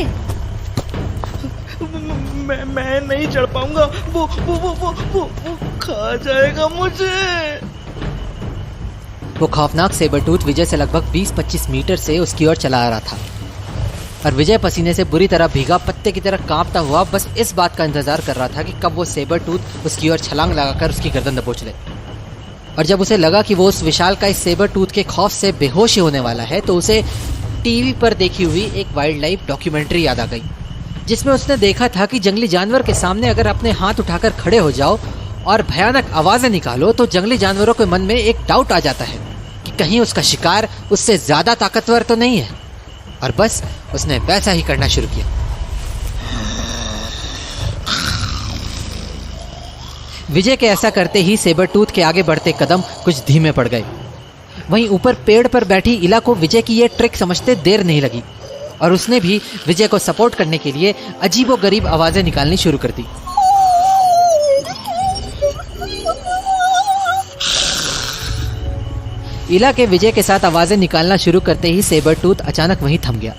मैं नहीं चढ़ पाऊंगा, वो खा जाएगा मुझे। वो खौफनाक सेबरटूथ विजय से लगभग 20-25 मीटर से उसकी ओर चला आ रहा था और विजय पसीने से बुरी तरह भीगा पत्ते की तरह कांपता हुआ बस इस बात का इंतजार कर रहा था कि कब वो सेबरटूथ उसकी ओर छलांग लगाकर उसकी गर्दन दबोच ले। और जब उसे लगा कि वो उस विशालकाय सेबरटूथ के खौफ से बेहोश ही होने वाला है तो उसे टीवी पर देखी हुई एक वाइल्ड लाइफ डॉक्यूमेंट्री याद आ गई, जिसमें उसने देखा था कि जंगली जानवर के सामने अगर अपने हाथ उठाकर खड़े हो जाओ और भयानक आवाजें निकालो तो जंगली जानवरों के मन में एक डाउट आ जाता है कि कहीं उसका शिकार उससे ज्यादा ताकतवर तो नहीं है। और बस उसने वैसा ही करना शुरू किया। विजय के ऐसा करते ही सेबरटूथ के आगे बढ़ते कदम कुछ धीमे पड़ गए। वहीं ऊपर पेड़ पर बैठी इला को विजय की ये ट्रिक समझते देर नहीं लगी और उसने भी विजय को सपोर्ट करने के लिए अजीबोगरीब आवाजें निकालनी शुरू कर दी। इला के विजय के साथ आवाजें निकालना शुरू करते ही सेबरटूथ अचानक वहीं थम गया,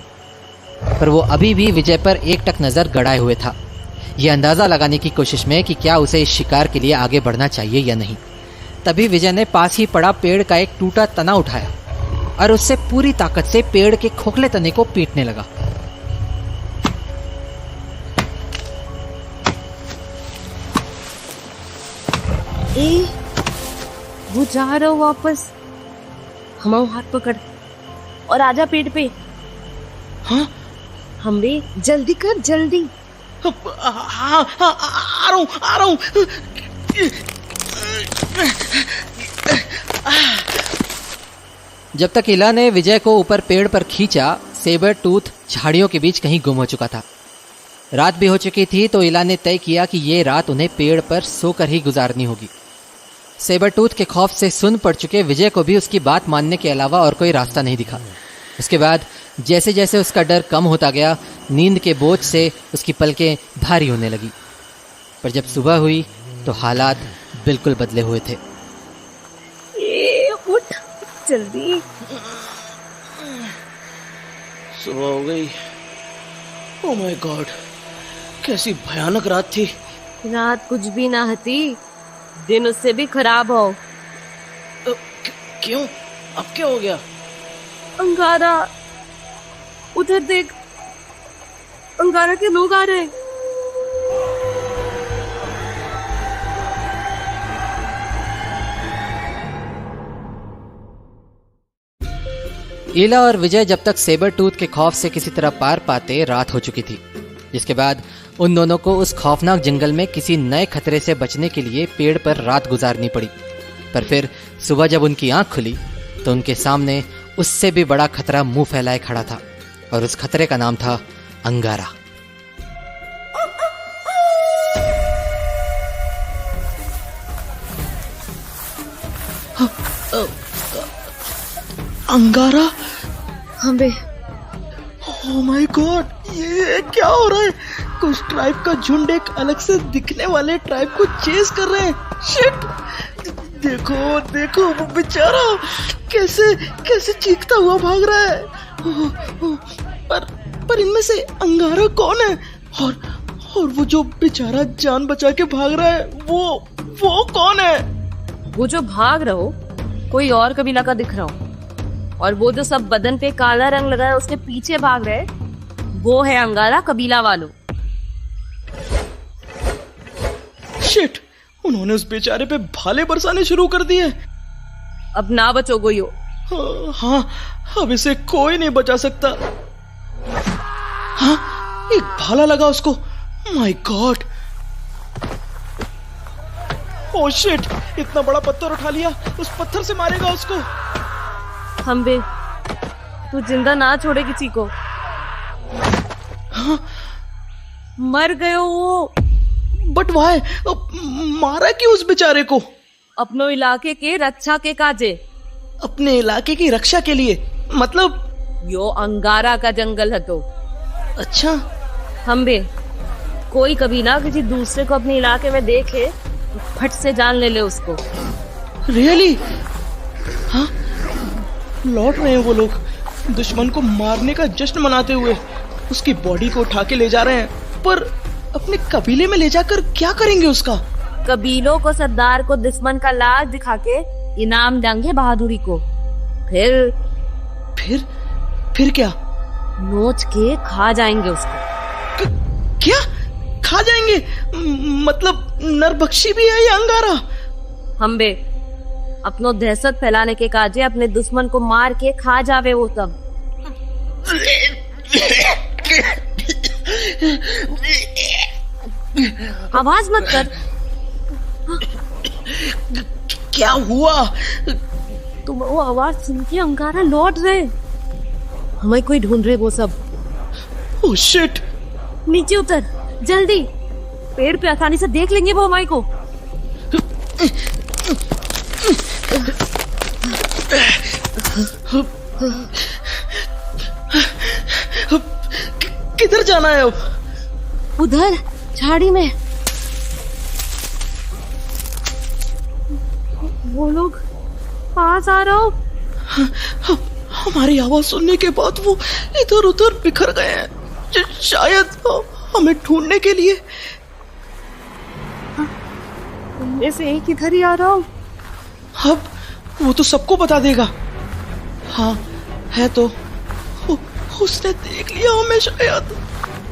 पर वो अभी भी विजय पर एकटक नजर गड़ाए हुए था, ये अंदाजा लगाने की कोशिश में कि क्या उसे इस शिकार के लिए आगे बढ़ना चाहिए या नहीं। तभी विजय ने पास ही पड़ा पेड़ का एक टूटा तना उठाया और उससे पूरी ताकत से पेड़ के खोखले तने को पीटने लगा। वो जा रहा हो वापस, हमारा हाथ पकड़ और आजा पेड़ पे। हाँ हम भी जल्दी कर, जल्दी। आ रहा हूँ। जब तक इला ने विजय को ऊपर पेड़ पर खींचा, सेबरटूथ झाड़ियों के बीच कहीं गुम हो चुका था। रात भी हो चुकी थी तो इला ने तय किया कि ये रात उन्हें पेड़ पर सोकर ही गुजारनी होगी। सेबरटूथ के खौफ से सुन पड़ चुके विजय को भी उसकी बात मानने के अलावा और कोई रास्ता नहीं दिखा। उसके बाद जैसे जैसे उसका डर कम होता गया, नींद के बोझ से उसकी पलकें भारी होने लगी। पर जब सुबह हुई तो हालात बिल्कुल बदले हुए थे। उठ जल्दी। सुबह हो गई। ओह माय गॉड, कैसी भयानक रात थी। रात कुछ भी ना हती, दिन उससे भी खराब हो। क्यों? अब क्या हो गया? अंगारा, उधर देख, अंगारा के लोग आ रहे हैं। इला और विजय जब तक सेबरटूथ के खौफ से किसी तरह पार पाते, रात हो चुकी थी, जिसके बाद उन दोनों को उस खौफनाक जंगल में किसी नए खतरे से बचने के लिए पेड़ पर रात गुजारनी पड़ी। पर फिर सुबह जब उनकी आंख खुली तो उनके सामने उससे भी बड़ा खतरा मुंह फैलाए खड़ा था और उस खतरे का नाम था अंगारा। अंगारा? हमें ओह माय गॉड, ये क्या हो रहा है? कुछ ट्राइब का झुंड एक अलग से दिखने वाले ट्राइब को चेस कर रहे हैं। शिट! देखो देखो, वो बेचारा कैसे चीखता हुआ भाग रहा है। पर इनमें से अंगारा कौन है? और वो जो बेचारा जान बचा के भाग रहा है, वो कौन है? वो जो भाग रहा हो कोई और कबीला का दिख रहा हो, और वो जो सब बदन पे काला रंग लगाया उसके पीछे भाग रहे, वो है अंगारा कबीला वालों। शिट! उन्होंने उस बेचारे पे भाले बरसाने शुरू कर दिए। अब ना बचोगे यो। हाँ, अब इसे कोई नहीं बचा सकता। हाँ, एक भाला लगा उसको। My God! Oh shit! इतना बड़ा पत्थर उठा लिया, उस पत्थर से मारेगा उसको। हम बे, तू जिंदा ना छोड़े किसी को। हाँ? मर गए वो। But why? मारा क्यों उस बेचारे को? अपनों इलाके के रक्षा के काजे। अपने इलाके की रक्षा के लिए? मतलब यो अंगारा का जंगल है तो। अच्छा। हम बे, कोई कबीला किसी दूसरे को अपने इलाके में देखे तो फट से जान ले उसको। रियली? हाँ, लौट रहे हैं वो लोग, दुश्मन को मारने का जश्न मनाते हुए। उसकी बॉडी को उठा के ले जा रहे हैं। पर अपने कबीले में ले जाकर क्या करेंगे उसका? कबीलों को सरदार को दुश्मन का लाश दिखा के इनाम देंगे बहादुरी को। फिर क्या? नोच के खा जाएंगे उसको। क्या खा जाएंगे? मतलब नरबख्शी भी है ये अंगारा? हम बे अपनो दहशत फैलाने के काजे अपने दुश्मन को मार के खा जावे वो सब। आवाज मत कर। क्या हुआ? तुम वो आवाज सुन के अंगारा लौट रहे, हमें कोई ढूंढ रहे वो सब। Oh shit! नीचे उतर जल्दी, पेड़ पे आसानी से देख लेंगे वो हमारे को। किधर जाना है अब? उधर झाड़ी में। वो लोग पास आ रहा हो। हमारी आवाज सुनने के बाद वो इधर उधर बिखर गए हैं, शायद हमें ढूंढने के लिए। उनमें से एक इधर ही आ रहा हो। अब वो तो सबको बता देगा। हाँ है तो उसने देख लिया हमें शायद।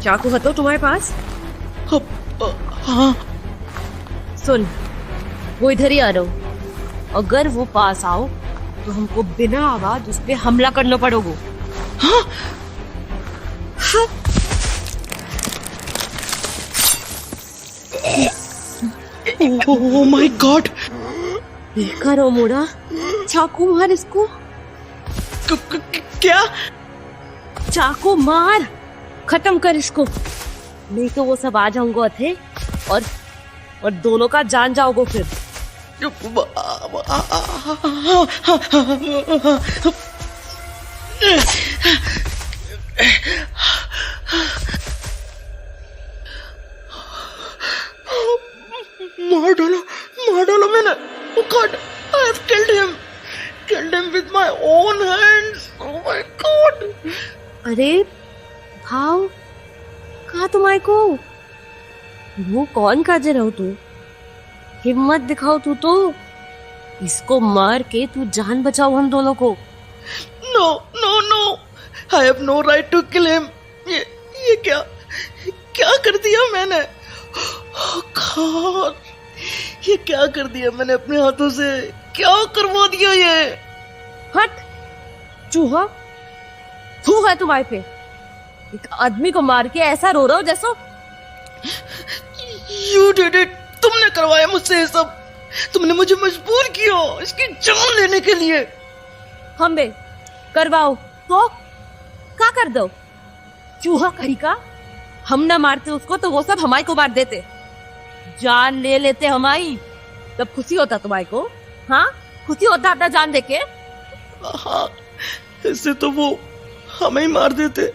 चाकू है तो तुम्हारे पास? हाँ। सुन, वो इधर ही आ रहा हो। अगर वो पास आओ तो हमको बिना आवाज उस पे हमला करना पड़ेगा। हाँ? हाँ। Oh my God! देखा रो मोड़ा, चाकू मार इसको। क्या? चाकू मार, खत्म कर इसको, नहीं तो वो सब आ जाऊंगा थे और दोनों का जान जाओगे फिर। मार डालो मैंने। Oh God, I have killed him with my own hands. Oh my God! अरे भाव, कहा तुम्हारे को? वो कौन काजे रहो तू? हिम्मत दिखाओ तू तो। इसको मार के तू जान बचाओ हम दोनों को। No, no, no! I have no right to kill him. ये क्या कर दिया मैंने? Oh God! ये क्या कर दिया मैंने अपने हाथों से? क्या करवा दिया ये? हट! चूहा, थू है तुम्हारे पे। एक आदमी को मार के ऐसा रो रहा हो जैसा। You did it! तुमने करवाया मुझसे ये सब। तुमने मुझे मजबूर किया इसकी जान लेने के लिए। हम बे करवाओ तो क्या कर दो? चूहा कहीं का हम ना मारते उसको तो वो सब हमारे को मार देते। जान ले लेते हमारी, तब खुशी होता तुम्हारे को? हाँ, खुशी होता अपना जान देके? हाँ, इससे तो वो हमें ही मार देते।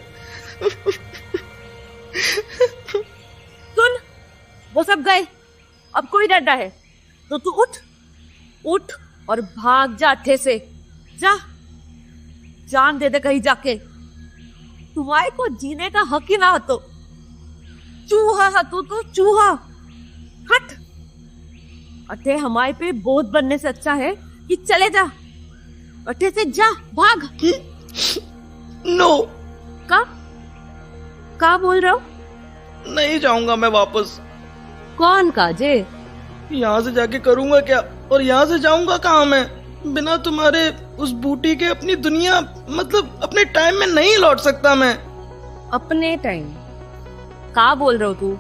सुन, वो सब गए, अब कोई डर रहा है तो तू उठ और भाग जा अट्ठे से। जा, जान दे दे कहीं जाके। तुम्हारे को जीने का हक ही ना हो तो। चूहा है तू तो चूहा। हट! अटे हमारे पे बोझ बनने से अच्छा है कि चले जा, अटे से जा, भाग। नो। का बोल रहा हो? नहीं जाऊंगा मैं वापस। कौन काजे? यहाँ से जाके करूंगा क्या, और यहाँ से जाऊंगा कहाँ मैं? बिना तुम्हारे उस बूटी के अपनी दुनिया, मतलब अपने टाइम में नहीं लौट सकता मैं। अपने टाइम? का बोल रहा हो तू?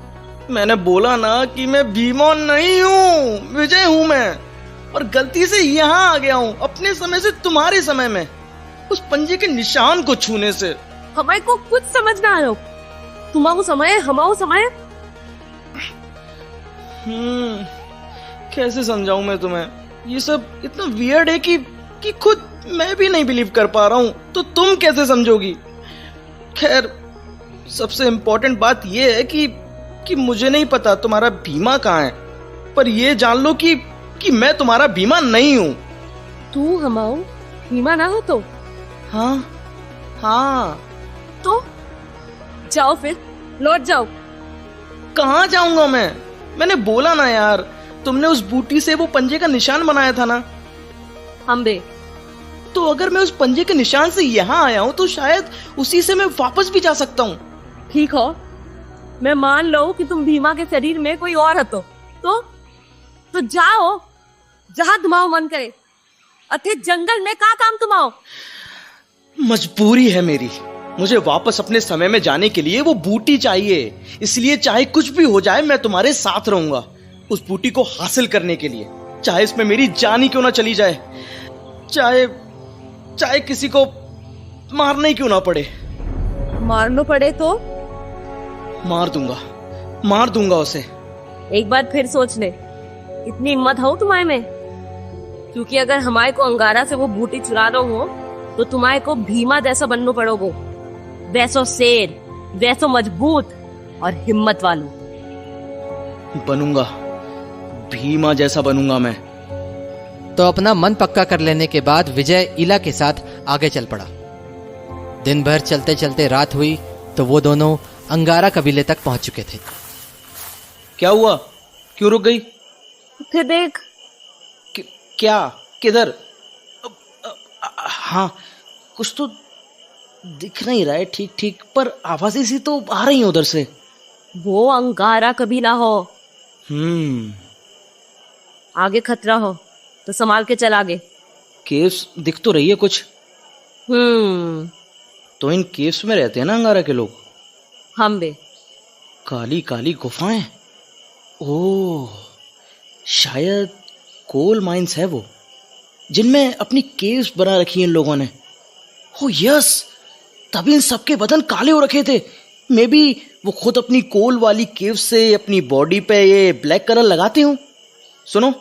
मैंने बोला ना कि मैं भीमोन नहीं हूँ, विजय हूँ मैं, और गलती से यहाँ आ गया हूँ अपने समय से तुम्हारे समय में, उस पंजे के निशान को छूने से। हमारे को कुछ समझ ना आ रहा। तुम्हारा समय हमारा समय। कैसे समझाऊं मैं तुम्हें? ये सब इतना वियर्ड है कि खुद मैं भी नहीं बिलीव कर पा रहा हूँ, तो तुम कैसे समझोगी? खैर, सबसे इम्पोर्टेंट बात ये है कि मुझे नहीं पता तुम्हारा भीमा कहाँ है, पर ये जान लो कि मैं तुम्हारा भीमा नहीं हूँ। तू हमारा भीमा ना हो तो? हाँ। तो जाओ फिर, लौट जाओ। कहाँ जाऊंगा मैं? मैंने बोला ना यार, तुमने उस बूटी से वो पंजे का निशान बनाया था ना। अम्बे, तो अगर मैं उस पंजे के निशान से यहाँ आया हूँ तो शायद उसी से मैं वापस भी जा सकता हूँ। ठीक हो, मैं मान लो कि तुम भीमा के शरीर में कोई और हतो, तो जाओ जहां तुम्हारा मन करे। अथे जंगल में का काम तुम्हाओ? मजबूरी है मेरी, मुझे वापस अपने समय में जाने के लिए वो बूटी चाहिए। इसलिए चाहे कुछ भी हो जाए मैं तुम्हारे साथ रहूंगा उस बूटी को हासिल करने के लिए, चाहे इसमें मेरी जान ही क्यों ना चली जाए, चाहे किसी को मारना ही क्यों ना पड़े। मारना पड़े तो मार दूंगा उसे। एक बार फिर सोच ले, इतनी हिम्मत हो तुम्हारे में? क्योंकि अगर हमारे को अंगारा से वो बूटी चुरा रहे हो तो तुम्हारे को भीमा जैसा बनना पड़ोगे, वैसो शेर, वैसो मजबूत और हिम्मत वालों। बनूंगा, भीमा जैसा बनूंगा मैं। तो अपना मन पक्का कर लेने के बाद विजय इला के साथ आगे चल पड़ा। दिन भर चलते चलते रात हुई तो वो दोनों अंगारा कबीले तक पहुंच चुके थे। क्या हुआ? क्यों रुक गई? फिर देख। क्या? किधर? हाँ, कुछ तो दिख नहीं रहा है ठीक, पर आवाजें सी तो आ रही हैं उधर से। वो अंगारा कबीला हो। आगे खतरा हो तो संभाल के चल आगे। केव्स दिख तो रही है कुछ। तो इन केव्स में रहते हैं ना अंगारा के लोग? हम बे। काली काली गुफाएं। ओह, शायद कोल माइंस है वो, जिनमें अपनी केव्स बना रखी हैं इन लोगों ने। ओह यस, तभी इन सबके बदन काले हो रखे थे। मे बी वो खुद अपनी कोल वाली केव से अपनी बॉडी पे ये ब्लैक कलर लगाते हूँ। सुनो,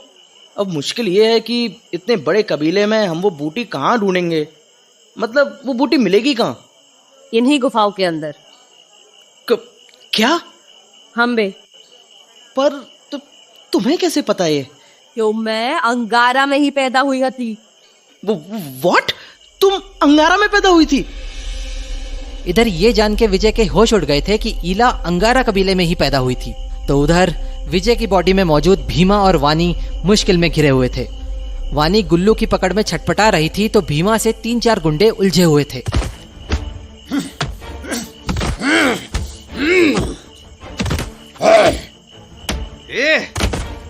अब मुश्किल ये है कि इतने बड़े कबीले में हम वो बूटी कहाँ ढूंढेंगे? मतलब वो बूटी मिलेगी कहाँ? इन्हीं गुफाओं के अंदर। क्या? हम बे। पर तुम्हें कैसे पता ये? क्यों, मैं अंगारा में ही पैदा हुई थी। व्हाट? तुम अंगारा में पैदा हुई थी? इधर ये जान के विजय के होश उड़ गए थे कि इला अंगारा कबीले में ही पैदा हुई थी। तो उधर विजय की बॉडी में मौजूद भीमा और वानी मुश्किल में घिरे हुए थे। वानी गुल्लू की पकड़ में छटपटा रही थी तो भीमा से 3-4 गुंडे उलझे हुए थे।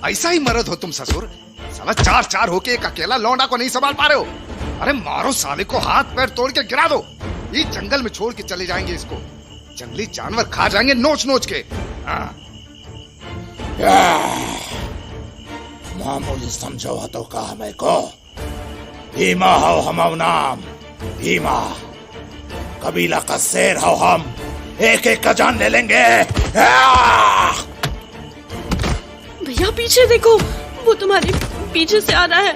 ऐसा ही मर्द हो तुम ससुर? साला 4-4 होके एक अकेला लौंडा को नहीं संभाल पा रहे हो? अरे मारो साले को, हाथ पैर तोड़ के गिरा दो। ये जंगल में छोड़ के चले जाएंगे इसको, जंगली जानवर खा जाएंगे नोच नोच के। मामूली समझो हतो का हमें को। भीमा हो हम नाम, भीमा कबीला का शेर हो हम, एक एक का जान ले लेंगे। भैया पीछे देखो, वो तुम्हारे पीछे से आ रहा है।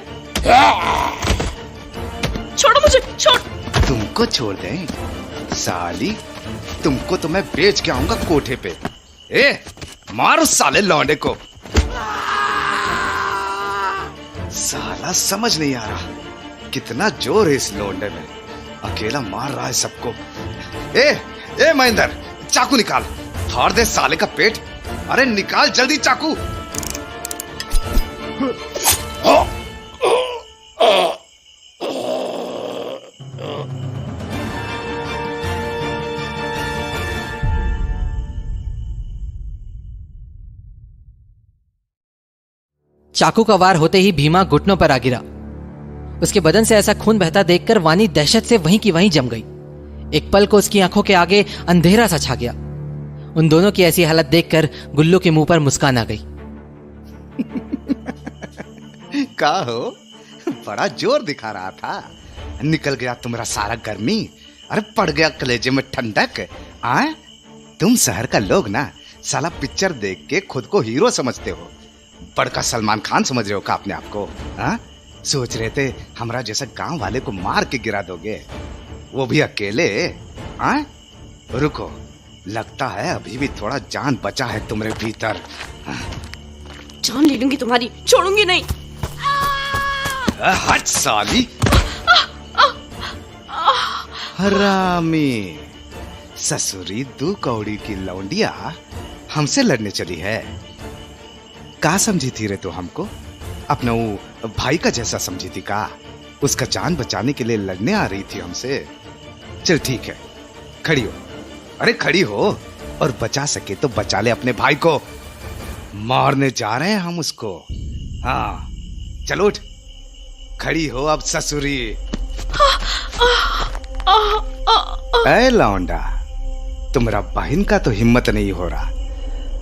छोड़ो मुझे, छोड़। तुमको छोड़ दें? साली, तुमको तो मैं बेच के आऊंगा कोठे पे। मारो साले लौंडे को। साला समझ नहीं आ रहा कितना जोर है इस लौंडे में, अकेला मार रहा है सबको। ए महेंद्र, चाकू निकाल, फाड़ दे साले का पेट। अरे निकाल जल्दी चाकू। चाकू का वार होते ही भीमा घुटनों पर आ गिरा। उसके बदन से ऐसा खून बहता देखकर वानी दहशत से वहीं की वहीं जम गई। एक पल को उसकी आंखों के आगे अंधेरा सा छा गया। उन दोनों की ऐसी हालत देखकर गुल्लू के मुंह पर मुस्कान आ गई। का हो, बड़ा जोर दिखा रहा था, निकल गया तुम्हारा सारा गर्मी। अरे पड़ गया कलेजे में ठंडक। आए तुम शहर का लोग ना साला पिक्चर देख के खुद को हीरो समझते हो, बड़का सलमान खान समझ रहे हो का अपने आप को? सोच रहे थे हमरा जैसा गांव वाले को मार के गिरा दोगे, वो भी अकेले। रुको, लगता है अभी भी थोड़ा जान बचा है तुम्हारे भीतर। जान ले लूंगी तुम्हारी, छोड़ूंगी नहीं। हट साली हरामी, ससुरी दू कौड़ी की लौंडिया हमसे लड़ने चली है? का समझी थी रे तू हमको? अपना वो भाई का जैसा समझी थी का? उसका जान बचाने के लिए लड़ने आ रही थी हमसे? चल ठीक है, खड़ी हो। अरे खड़ी हो, और बचा सके तो बचा ले अपने भाई को। मारने जा रहे हैं हम उसको। हाँ चलो उठ, खड़ी हो अब ससुरी। ऐ लौंडा, तुम्हारा बहन का तो हिम्मत नहीं हो रहा।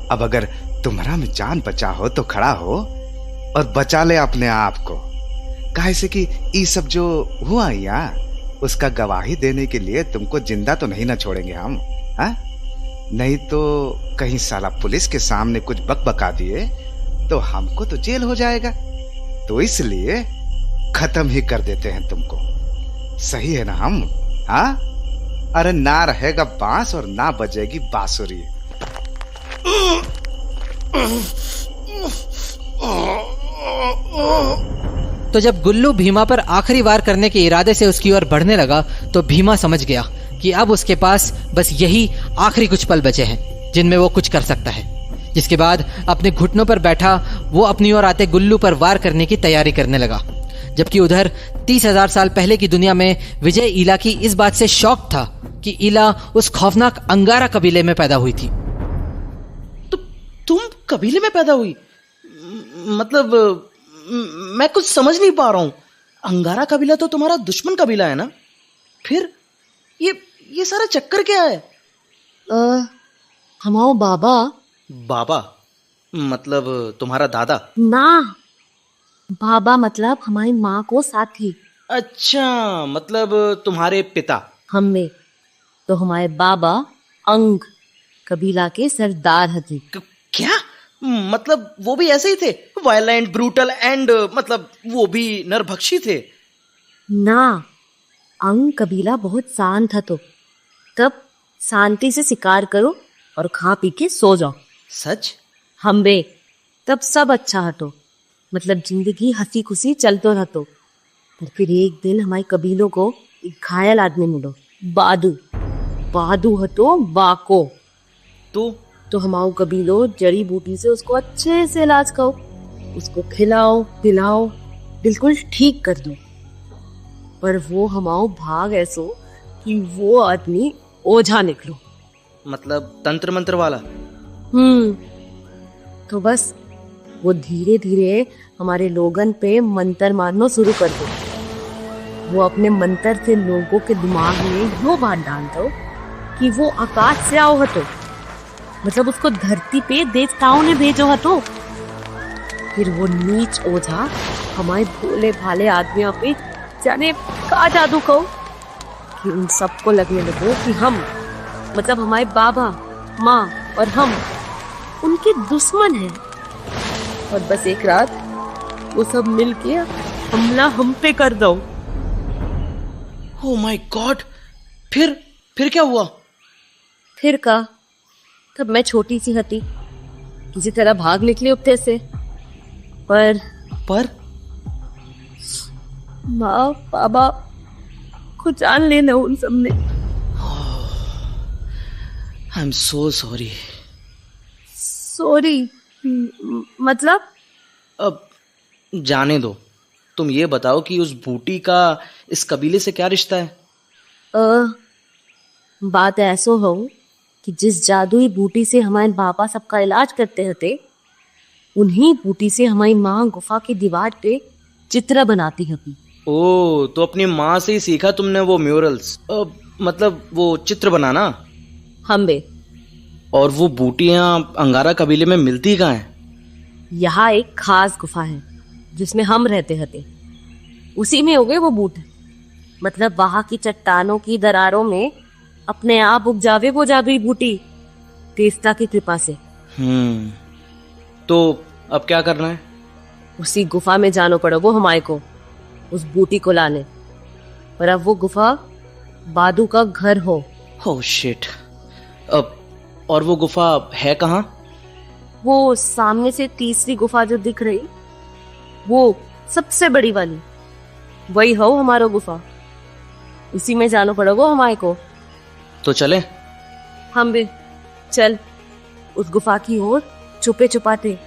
अब अगर तुम्हारा में जान बचा हो तो खड़ा हो और बचा ले अपने आप को। काहे से कि ये सब जो हुआ यहाँ, उसका गवाही देने के लिए तुमको जिंदा तो नहीं ना छोड़ेंगे हम। हाँ, नहीं तो कहीं साला पुलिस के सामने कुछ बकबका दिए तो हमको तो जेल हो जाएगा। तो इसलिए खत्म ही कर देते हैं तुमको। सही है ना हम? हाँ, अरे ना रहेगा बांस और ना बजेगी बांसुरी। तो जब गुल्लू भीमा पर आखिरी वार करने के इरादे से उसकी ओर बढ़ने लगा तो भीमा समझ गया कि अब उसके पास बस यही आखिरी कुछ पल बचे हैं जिनमें वो कुछ कर सकता है। जिसके बाद अपने घुटनों पर बैठा वो अपनी ओर आते गुल्लू पर वार करने की तैयारी करने लगा। जबकि उधर 30,000 साल पहले की दुनिया में विजय ईला की इस बात से शॉक था कि ईला उस खौफनाक अंगारा कबीले में पैदा हुई थी। तो तुम कबीले में पैदा हुई? मतलब मैं कुछ समझ नहीं पा रहा हूँ। अंगारा कबीला तो तुम्हारा दुश्मन कबीला है ना? फिर ये सारा चक्कर क्या है? हमारो बाबा। बाबा मतलब तुम्हारा दादा? ना, बाबा मतलब हमारी माँ को साथी। अच्छा, मतलब तुम्हारे पिता। हमें तो हमारे बाबा अंग कबीला के सरदार हथे। क्या मतलब वो भी ऐसे ही थे? वायलेंट, ब्रूटल एंड मतलब वो भी नरभक्षी थे? ना, अंग कबीला बहुत शांत था। तो तब शांति से शिकार करो और खा पी के सो जाओ। सच? हम्बे तब सब अच्छा हटो, मतलब जिंदगी हंसी खुशी चलतो रहतो। पर फिर एक दिन हमारे कबीलों को एक घायल आदमी मिलो, बादू हतो बाको। तो हमारो कबीलो जड़ी बूटी से उसको अच्छे से इलाज करो, उसको खिलाओ पिलाओ, बिल्कुल ठीक कर दो। पर वो हमारो भाग ऐसो कि वो आदमी ओझा निकलो। मतलब तंत्र मंत्र वाला? तो बस वो धीरे धीरे हमारे लोगन पे मंत्र मारना शुरू कर दो। वो अपने मंत्र से लोगों के दिमाग में वो बात डाल दो कि वो आकाश से आओ हतो, मतलब उसको धरती पे देवताओं ने भेजो हतो। फिर वो नीच ओझा हमारे भोले भाले आदमियों पे जाने का जादू कहो कि उन सबको लगने लगो कि हम, मतलब हमारे बाबा माँ और हम उनके दुश्मन हैं। और बस एक रात वो सब मिलके हमला हम पे कर दो। Oh my God! फिर क्या हुआ? फिर का तब मैं छोटी सी हती, किसी तरह भाग निकली उपते से। पर माँ बाबा को जान लेना उन सब ने। I am so sorry. Sorry मतलब? अब जाने दो, तुम ये बताओ कि उस बूटी का इस कबीले से क्या रिश्ता है? बात ऐसो हो कि जिस जादुई बूटी से हमारे बाबा सबका इलाज करते थे, उन्हीं बूटी से हमारी माँ गुफा की दीवार पे चित्र बनाती है। ओ, तो अपनी माँ से ही सीखा तुमने वो म्यूरल्स, मतलब वो चित्र बनाना? हम्बे। और वो बूटियां अंगारा कबीले में मिलती कहाँ हैं? यहाँ एक खास गुफा है जिसमें हम रहते हते, उसी में हो गए वो बूट। मतलब वहां की चट्टानों की दरारों में अपने आप उग जावे वो जादुई बूटी, देवता की कृपा से। तो अब क्या करना है? उसी गुफा में जानो पड़ो वो हमारे को, उस बूटी को लाने। पर अब वो गुफा बादू का घर हो। Oh shit! अब और वो गुफा है कहाँ? वो सामने से तीसरी गुफा जो दिख रही, वो सबसे बड़ी वाली, वही हो हमारा गुफा। उसी में जानो पड़ोगो हमारे को। तो चले? हम भी चल उस गुफा की ओर छुपे छुपाते।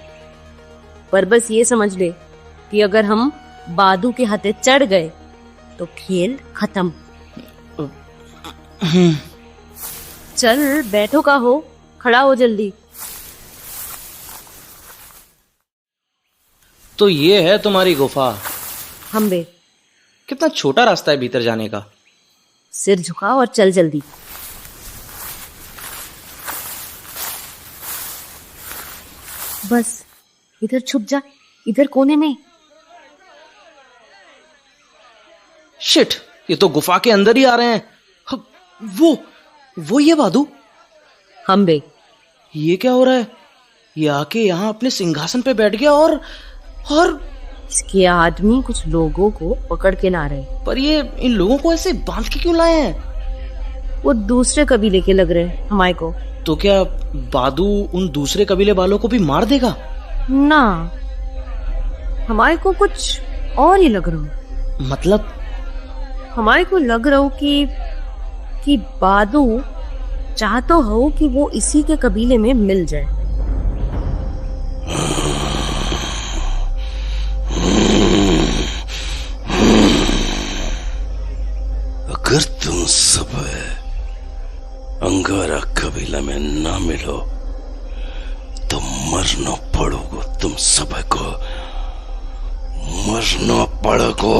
पर बस ये समझ ले कि अगर हम बादू के हाथे चढ़ गए तो खेल खत्म। चल बैठो का हो, खड़ा हो जल्दी। तो ये है तुम्हारी गुफा। हम बे, कितना छोटा रास्ता है भीतर जाने का। सिर झुका और चल जल्दी। बस इधर छुप जा, इधर कोने में। शिट, ये तो गुफा के अंदर ही आ रहे हैं। वो ये बादू। हम बे, ये क्या हो रहा है? ये आके यहाँ अपने सिंहासन पे बैठ गया और इसके आदमी कुछ लोगों को पकड़ के ला रहे। पर ये इन लोगों को ऐसे बांध के क्यों लाए हैं? वो दूसरे कबीले के लग रहे हैं हमारे को। तो क्या बादू उन दूसरे कबीले वालों को भी मार देगा? ना, हमारे को कुछ और ही लग रहा। मतलब? हमारे को लग रहा हो कि बादू चाहतो हो कि वो इसी के कबीले में मिल जाए। अगर तुम सब अंगारा कबीला में ना मिलो तो मरना पड़ोगो, तुम सब को मरना पड़ोगो।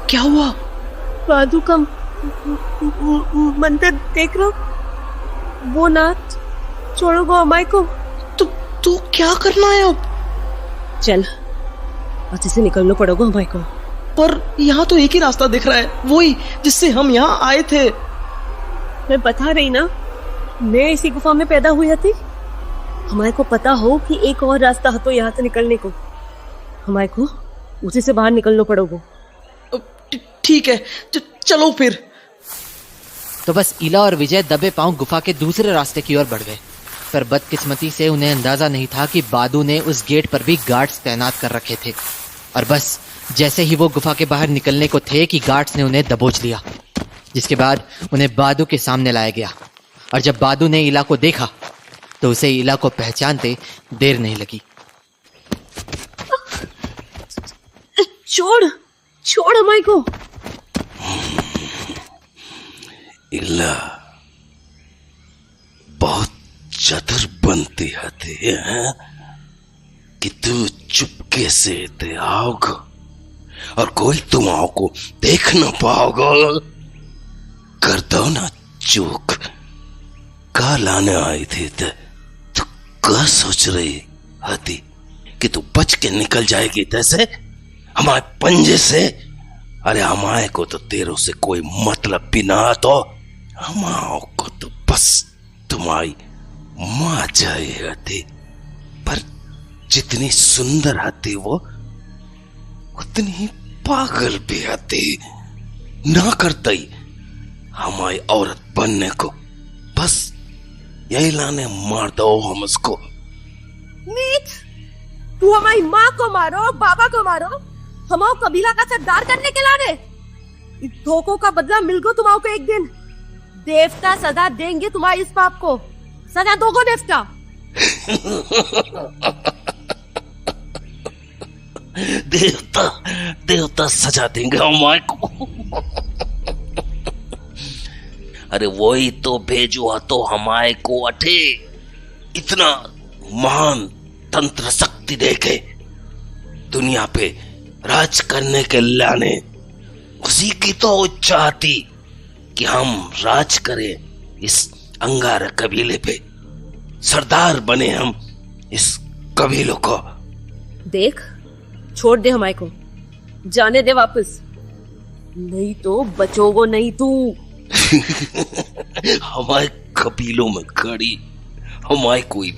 क्या हुआ? बादू का मंदिर देख रहा, वो नाच छोड़ोगो हमारे को। तो क्या करना है अब? चल, अच्छे से निकलना पड़ेगा हमारे को। पर यहाँ तो एक ही रास्ता दिख रहा है, वही जिससे हम यहाँ आए थे। मैं बता रही ना, मैं इसी गुफा में पैदा हुई थी। हमारे को पता हो कि एक और रास्ता है तो यहाँ से निकलने को। हमारे को उसी से बाहर निकलना पड़ेगा। ठीक है, चलो फिर। तो बस इला और विजय दबे पांव गुफा के दूसरे रास्ते की ओर बढ़ गए। पर बदकिस्मती से उन्हें अंदाजा नहीं था कि बादू ने उस गेट पर भी गार्ड्स तैनात कर रखे थे। और बस जैसे ही वो गुफा के बाहर निकलने को थे कि गार्ड्स ने उन्हें दबोच लिया, जिसके बाद उन्हें बादू के सामने लाया गया। और जब बादू ने इला को देखा तो उसे इला को पहचानते देर नहीं लगी। छोड़ हमारे को। इला बहुत चतुर बनती है कि तू चुपके से ते आओगे और कोई तुम को देख न पाओगे। कर दो ना चूक। का लाने आई थी तो क्या सोच रही हती कि तू बच के निकल जाएगी तैसे हमारे पंजे से? अरे हमारे को तो तेरों से कोई मतलब भी ना, तो हमारे को तो बस तुम्हारी माँ चाहिए थी। पर जितनी सुंदर हती वो उतनी ही पागल भी हती। ना करती हमारी औरत बनने को, बस यही लाने मार दो हम उसको। नीच, तू हमारी माँ को मारो, बाबा को मारो, हमारे कबीला का सरदार करने के लाने। इस धोखों का बदला मिल गो तुम्हारे को एक दिन। देवता सदा देंगे तुम्हारे इस पाप को। सदा दोगो देवता। देवता सजा देंगे हमारे को। अरे वही तो भेजो तो हमारे को अठे इतना महान तंत्र शक्ति देके दुनिया पे राज करने के लाने। उसी की तो इच्छा थी कि हम राज करें इस अंगारा कबीले पे, सरदार बने हम इस कबीलों को। देख, छोड़ दे हमारे को, जाने दे वापस, नहीं तो बचोगो नहीं तू। हमारे कबीलों में खड़ी हमारे कोई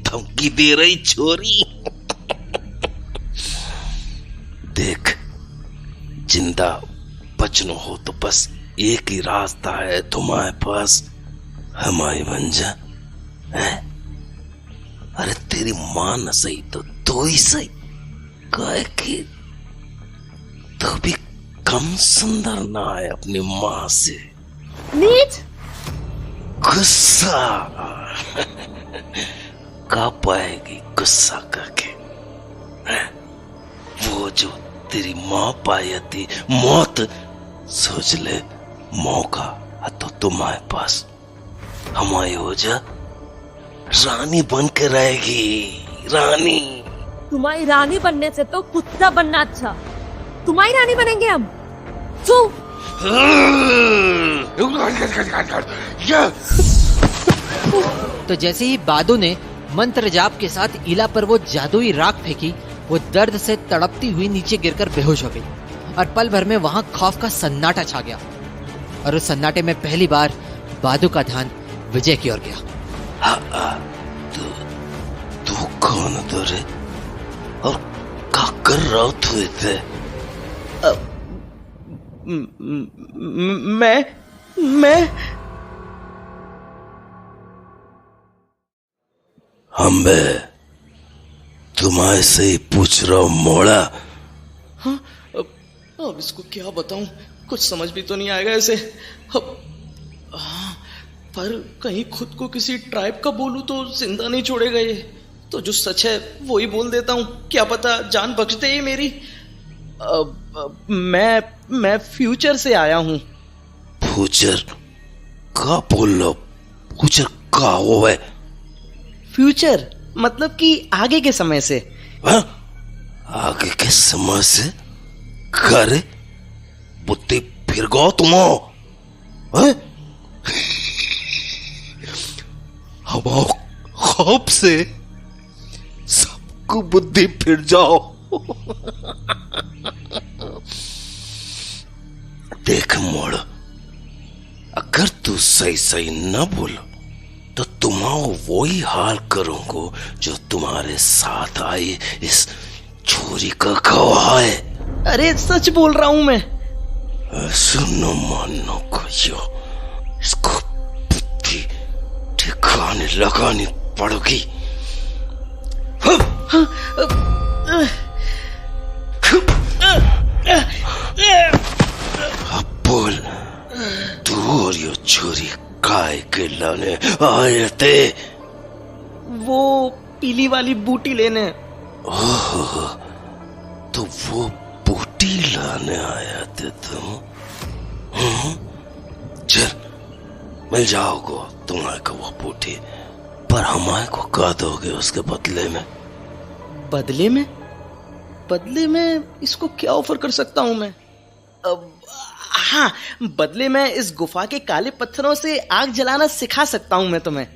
धमकी दे रही छोरी। देख, जिंदा बचना हो तो बस एक ही रास्ता है तुम्हारे पास, हमारी बन जा है। अरे तेरी मां न सही तो तू ही सही, काहे कि तो भी कम सुंदर ना है अपनी माँ से। नीच। गुस्सा का पाएगी गुस्सा करके। वो जो तेरी माँ पाई थी मौत, सोच ले मौका तो तुम्हारे पास। हमारी हो जा रानी बन के रहेगी। रानी। तुम्हारी रानी बनने से तो कुत्ता बनना अच्छा। तुम्हारी रानी बनेंगे हम। सो तो जैसे ही बादू ने मंत्र जाप के साथ इला पर वो जादुई राख फेंकी, वो दर्द से तड़पती हुई नीचे गिरकर बेहोश हो गई और पल भर में वहां खौफ का सन्नाटा छा गया। और उस सन्नाटे में पहली बार बादू का ध्यान विजय की ओर गया। तू कौन तो रे और क्या कर रहा तू इधर? मैं हम्बे तुम्हारे से ही पूछ रहा हूँ मोड़ा। हाँ, अब इसको क्या बताऊं, कुछ समझ भी तो नहीं आएगा ऐसे। पर कहीं खुद को किसी ट्राइब का बोलूं तो जिंदा नहीं छोड़ेगा ये। तो जो सच है वो ही बोल देता हूं, क्या पता जान बख्श दे ये मेरी। मैं फ्यूचर से आया हूं। फ्यूचर का बोल लो? फ्यूचर का हो है? फ्यूचर मतलब कि आगे के समय से। हाँ? आगे के समय से? करे बुद्धि फिर गो तुम। हमारे खौफ से सबको बुद्धि फिर जाओ। देख मोड़, अगर तू सही सही न बोलो तो तुम्हारा वही हाल करूंगा जो तुम्हारे साथ आई इस छोरी का गवाह है। अरे सच बोल रहा हूं मैं। सुनो मानो को यो, इसको बुद्धि ठिकाने लगानी पड़ेगी। अब बोल, तू और यो छोरी काय के लाने आए थे? वो पीली वाली बूटी लेने। ओह, तो वो बूटी लाने आया थे तुम? चल मिल जाओगे तुम्हारे को वो बूटी, पर हमारे को क्या दोगे उसके बदले में? बदले में? बदले में इसको क्या ऑफर कर सकता हूं मैं? हाँ, बदले में इस गुफा के काले पत्थरों से आग जलाना सिखा सकता हूं मैं तुम्हें।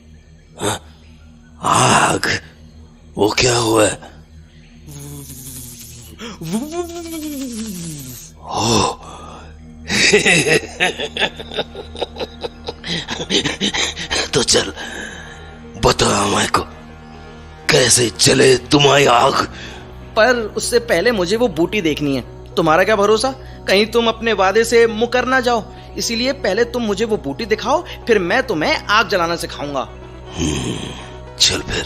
हाँ? आग? वो क्या हुआ? तो चल बता हमारे को कैसे चले तुम्हारी आग। पर उससे पहले मुझे वो बूटी देखनी है। तुम्हारा क्या भरोसा, कहीं तुम अपने वादे से मुकर ना जाओ। इसीलिए पहले तुम मुझे वो बूटी दिखाओ, फिर मैं तुम्हें आग जलाना सिखाऊंगा। चल फिर।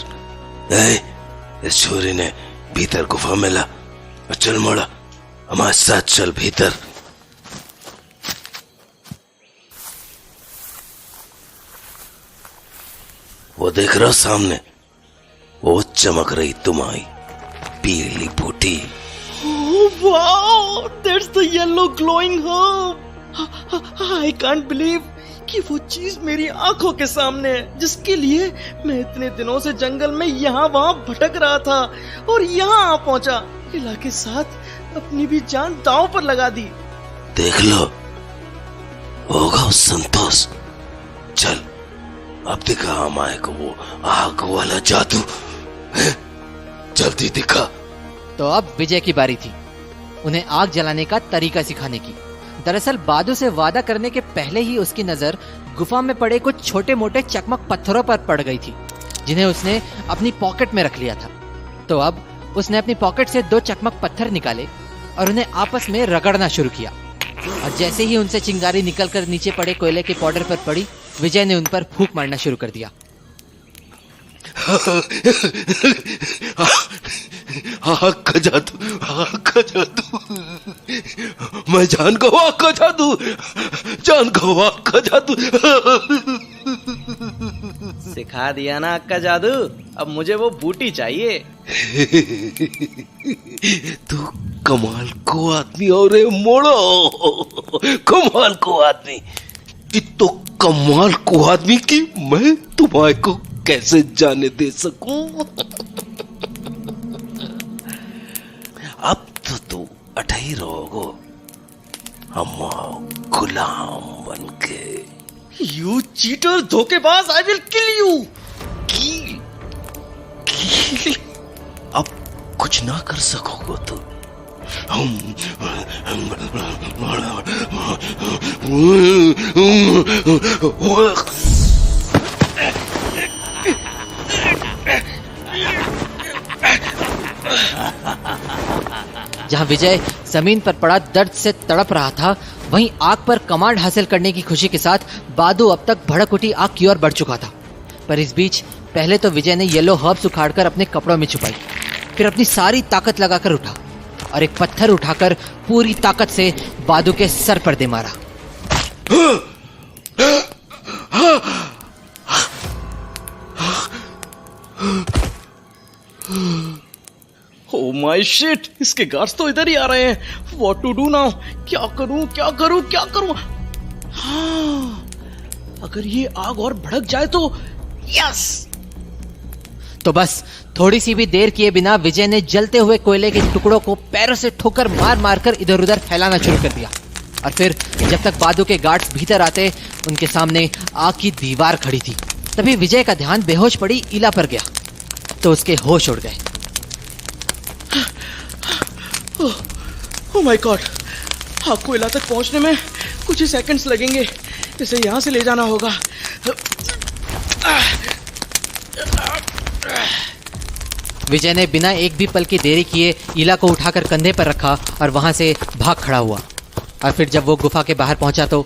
इस छोरी ने भीतर गुफा में ला। चल मोड़ा, हमारे साथ चल भीतर। वो देख रहा सामने, वो चमक रही तुम्हारी पीली बूटी। Wow, that's the yellow glowing herb. I can't believe कि वो चीज मेरी आंखों के सामने है, जिसके लिए मैं इतने दिनों से जंगल में यहाँ वहां भटक रहा था और यहाँ आ पहुंचा। इला के साथ अपनी भी जान दांव पर लगा दी। देख लो, होगा संतोष। चल अब दिखा हमारे को वो आग वाला जादू। जल्दी दिखा। तो अब विजय की बारी थी उन्हें आग जलाने का तरीका सिखाने की। दरअसल बादू से वादा करने के पहले ही उसकी नजर गुफा में पड़े कुछ छोटे मोटे चकमक पत्थरों पर पड़ गई थी, जिन्हें उसने अपनी पॉकेट में रख लिया था। तो अब उसने अपनी पॉकेट से 2 चकमक पत्थर निकाले और उन्हें आपस में रगड़ना शुरू किया। और जैसे ही उनसे चिंगारी निकलकर नीचे पड़े कोयले के पाउडर पर पड़ी, विजय ने उन पर फूंक मारना शुरू कर दिया। आग का जादू, आग का जादू, मैं जान गवा आग का जादू, जान गवा आग का जादू। सिखा दिया ना आग का जादू, अब मुझे वो बूटी चाहिए। तू कमाल को आदमी और मोड़ो, कमाल को आदमी, तो कमाल को आदमी की मैं तुम्हारे को कैसे जाने दे सकूं। अब तो तू अठही रहोगो, हम गुलाम बनके। यू चीटर, धोखेबाज, आई विल किल यू। किल? अब कुछ ना कर सकोगे तू। जहां विजय जमीन पर पड़ा दर्द से तड़प रहा था, वहीं आग पर कमांड हासिल करने की खुशी के साथ बादू अब तक भड़क उठी आग की ओर बढ़ चुका था। पर इस बीच पहले तो विजय ने येलो हर्ब्स उखाड़कर अपने कपड़ों में छुपाई, फिर अपनी सारी ताकत लगाकर उठा और एक पत्थर उठाकर पूरी ताकत से बादू के सर पर दे मारा। Oh my shit! इसके गार्ड्स तो इधर ही आ रहे हैं। What to do now? क्या करूं, क्या करूं, क्या करूं? हाँ, अगर ये आग और भड़क जाए तो यस। तो बस थोड़ी सी भी देर किए बिना विजय ने जलते हुए कोयले के टुकड़ों को पैरों से ठोकर मार मार कर इधर उधर फैलाना शुरू कर दिया। और फिर जब तक बादू के गार्ड्स भीतर आते, उनके सामने आग की दीवार खड़ी थी। तभी विजय का ध्यान बेहोश पड़ी इला पर गया तो उसके होश उड़ गए। ओह माय गॉड, आग को इला तक पहुंचने में कुछ ही सेकंड्स लगेंगे। इसे यहां से ले जाना होगा। विजय ने बिना एक भी पल की देरी किए इला को उठाकर कंधे पर रखा और वहां से भाग खड़ा हुआ। और फिर जब वो गुफा के बाहर पहुंचा तो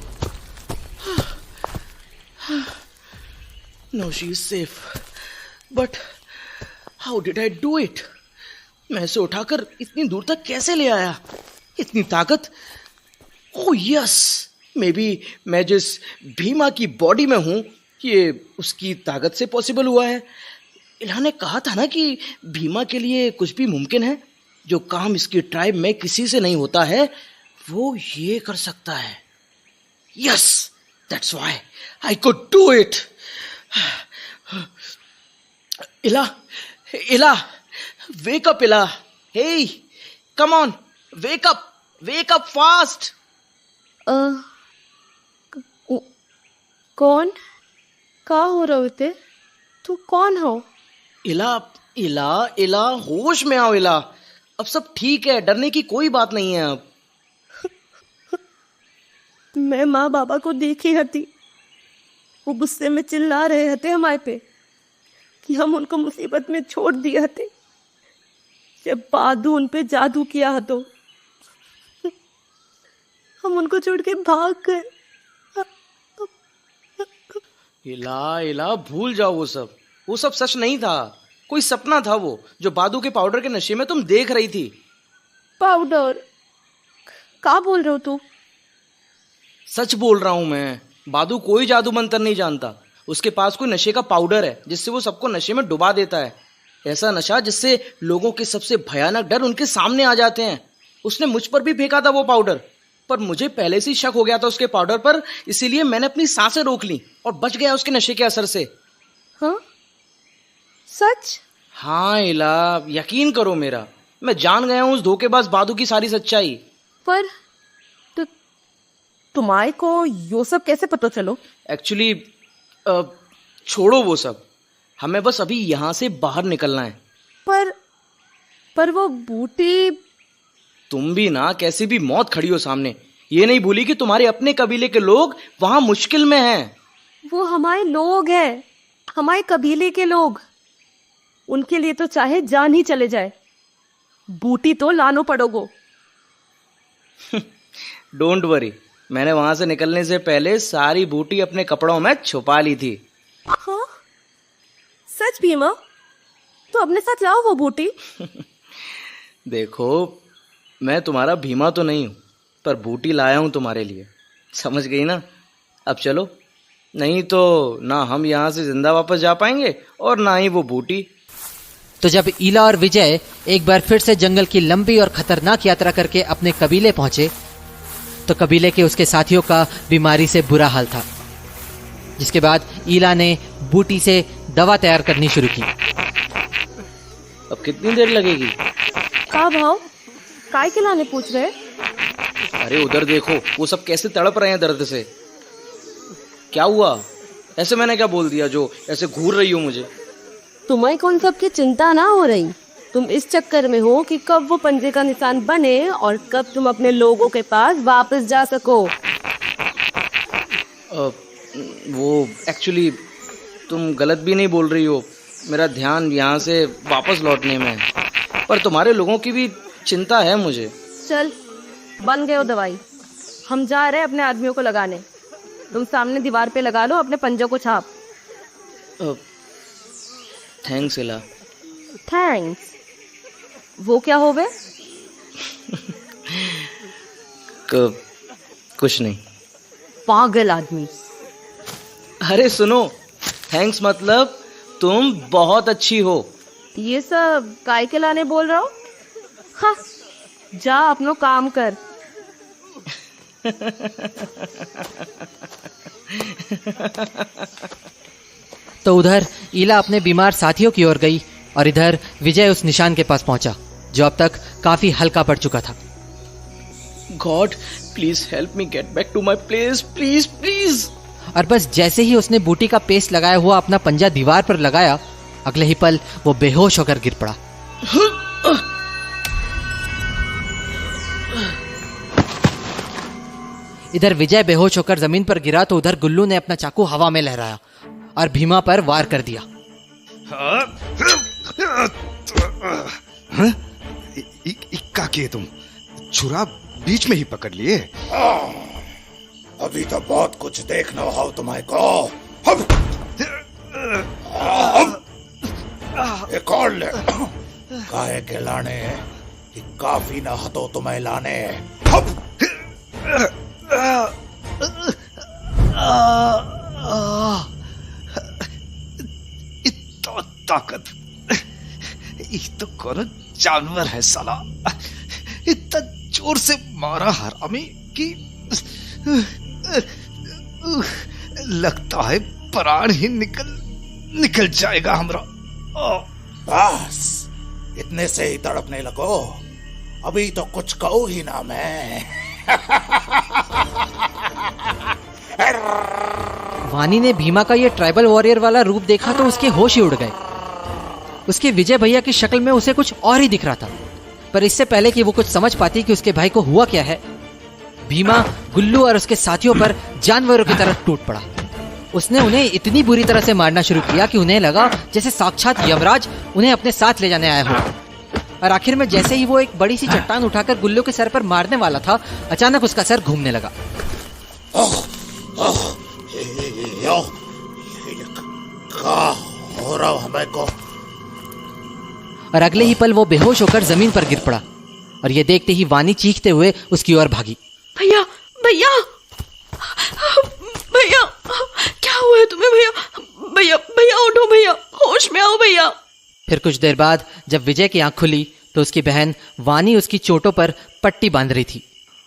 no, she is safe, but how did I do it? मैं इसे उठाकर इतनी दूर तक कैसे ले आया? इतनी ताकत? ओह यस, मे बी मैं जिस भीमा की बॉडी में हूं, ये उसकी ताकत से पॉसिबल हुआ है। इला ने कहा था ना कि भीमा के लिए कुछ भी मुमकिन है। जो काम इसकी ट्राइब में किसी से नहीं होता है, वो ये कर सकता है। Yes, that's why I could do it. इला, इला, wake up, इला। Hey, come on, wake up fast। कौन? क्या हो रहे होते? तू कौन हो? इला, इला, इला, होश में आओ इला। अब सब ठीक है, डरने की कोई बात नहीं है अब। मैं माँ बाबा को देखी हती, वो गुस्से में चिल्ला रहे हते हमारे पे कि हम उनको मुसीबत में छोड़ दिए हते जब बादू उन पे जादू किया हतो। हम उनको छोड़ के भाग गए। इला, इला, भूल जाओ वो सब सच नहीं था। कोई सपना था वो, जो बादू के पाउडर के नशे में तुम देख रही थी। पाउडर? क्या बोल रहे हो तू? सच बोल रहा हूं मैं। बादू कोई जादू मंत्र नहीं जानता। उसके पास कोई नशे का पाउडर है जिससे वो सबको नशे में डुबा देता है। ऐसा नशा जिससे लोगों के सबसे भयानक डर उनके सामने आ जाते हैं। उसने मुझ पर भी फेंका था वो पाउडर, पर मुझे पहले से शक हो गया था उसके पाउडर पर, इसीलिए मैंने अपनी सांसें रोक ली और बच गया उसके नशे के असर से। हाँ? सच? हाँ इला, यकीन करो मेरा, मैं जान गया हूँ उस धोखेबाज बादू की सारी सच्चाई। पर तुम्हारे को यो सब कैसे पता चलो? एक्चुअली छोड़ो वो सब, हमें बस अभी यहाँ से बाहर निकलना है। पर वो बूटी। तुम भी ना कैसी भी मौत खड़ी हो सामने, ये नहीं भूली कि तुम्हारे अपने कबीले के लोग वहां मुश्किल में हैं। वो हमारे लोग हैं, हमारे कबीले के लोग। उनके लिए तो चाहे जान ही चले जाए, बूटी तो लानो पड़ोगो। डोंट वरी, मैंने वहां से निकलने से पहले सारी बूटी अपने कपड़ों में छुपा ली थी। हाँ? सच भीमा? तो अपने साथ लाओ वो बूटी। देखो, मैं तुम्हारा भीमा तो नहीं हूँ, पर बूटी लाया हूँ तुम्हारे लिए, समझ गई ना? अब चलो, नहीं तो ना हम यहाँ से जिंदा वापस जा पाएंगे और ना ही वो बूटी। तो जब ईला और विजय एक बार फिर से जंगल की लंबी और खतरनाक यात्रा करके अपने कबीले पहुंचे, तो कबीले के उसके साथियों का बीमारी से बुरा हाल था, जिसके बाद ईला ने बूटी से दवा तैयार करनी शुरू की। अब कितनी देर लगेगी? का भाव काय के लाने पूछ रहे? अरे उधर देखो, वो सब कैसे तड़प रहे हैं दर्द से। क्या हुआ? ऐसे मैंने क्या बोल दिया जो ऐसे घूर रही हो मुझे? तुम्हें कौन सबकी चिंता ना हो रही? तुम इस चक्कर में हो कि कब वो पंजे का निशान बने और कब तुम अपने लोगों के पास वापस जा सको। वो एक्चुअली तुम गलत भी नहीं बोल रही हो, मेरा ध्यान यहाँ से वापस लौटने में है, पर तुम्हारे लोगों की भी चिंता है मुझे। चल, बन गए हो दवाई, हम जा रहे हैं अपने आदमियों को लगाने। तुम सामने दीवार पे लगा लो अपने पंजों को छाप। थैंक्स इला। थैंक्स? वो क्या हो गए? कुछ नहीं। पागल आदमी। अरे सुनो, थैंक्स मतलब तुम बहुत अच्छी हो। ये सब काय के लाने बोल रहा हो? हाँ, जा अपनो काम कर। तो उधर ईला अपने बीमार साथियों की ओर गई और इधर विजय उस निशान के पास पहुंचा जो अब तक काफी हल्का पड़ चुका था। God please help me get back to my place, please please. और बस जैसे ही उसने बूटी का पेस्ट लगाया हुआ अपना पंजा दीवार पर लगाया, अगले ही पल वो बेहोश होकर गिर पड़ा। इधर विजय बेहोश होकर जमीन पर गिरा तो उधर गुल्लू ने अपना चाकू हवा में लहराया और भीमा पर वार कर दिया। इक्का किए तुम, छुरा बीच में ही पकड़ लिए। अभी तो बहुत कुछ देखना हो तुम्हारे को। एक और ले, काहे के लाने कि काफी ना हतो तुम्हें लाने। इतना ताकत, ये तो कौन जानवर है साला। इतना जोर से मारा हरामी कि लगता है प्राण ही निकल जाएगा हमरा। बस इतने से ही तड़पने लगो, अभी तो कुछ कहूँ ही ना मैं। वानी ने भीमा का ये ट्राइबल वॉरियर वाला रूप देखा तो उसके होश ही उड़ गए। उसके विजय भैया की शक्ल में उसे कुछ और ही दिख रहा था, पर इससे पहले कि वो कुछ समझ पाती कि उसके भाई को हुआ क्या है, भीमा गुल्लू और उसके साथियों पर जानवरों की तरह टूट पड़ा। उसने उन्हें इतनी बुरी तरह से मारना शुरू किया कि उन्हें लगा जैसे साक्षात यमराज उन्हें अपने साथ ले जाने आया हो। और आखिर में जैसे ही वो एक बड़ी सी चट्टान उठाकर गुल्लू के सर पर मारने वाला था, अचानक उसका सर घूमने लगा। क्या हो रहा हमें को? और अगले ही पल वो बेहोश होकर जमीन पर गिर पड़ा और ये देखते ही वानी चीखते हुए उसकी ओर भागी। भैया भैया भैया, क्या हुआ है तुम्हें भैया? भैया भैया उठो भैया, होश में आओ भैया। फिर कुछ देर बाद जब विजय की आंख खुली तो उसकी बहन वानी उसकी चोटों पर पट्टी बांध रही थी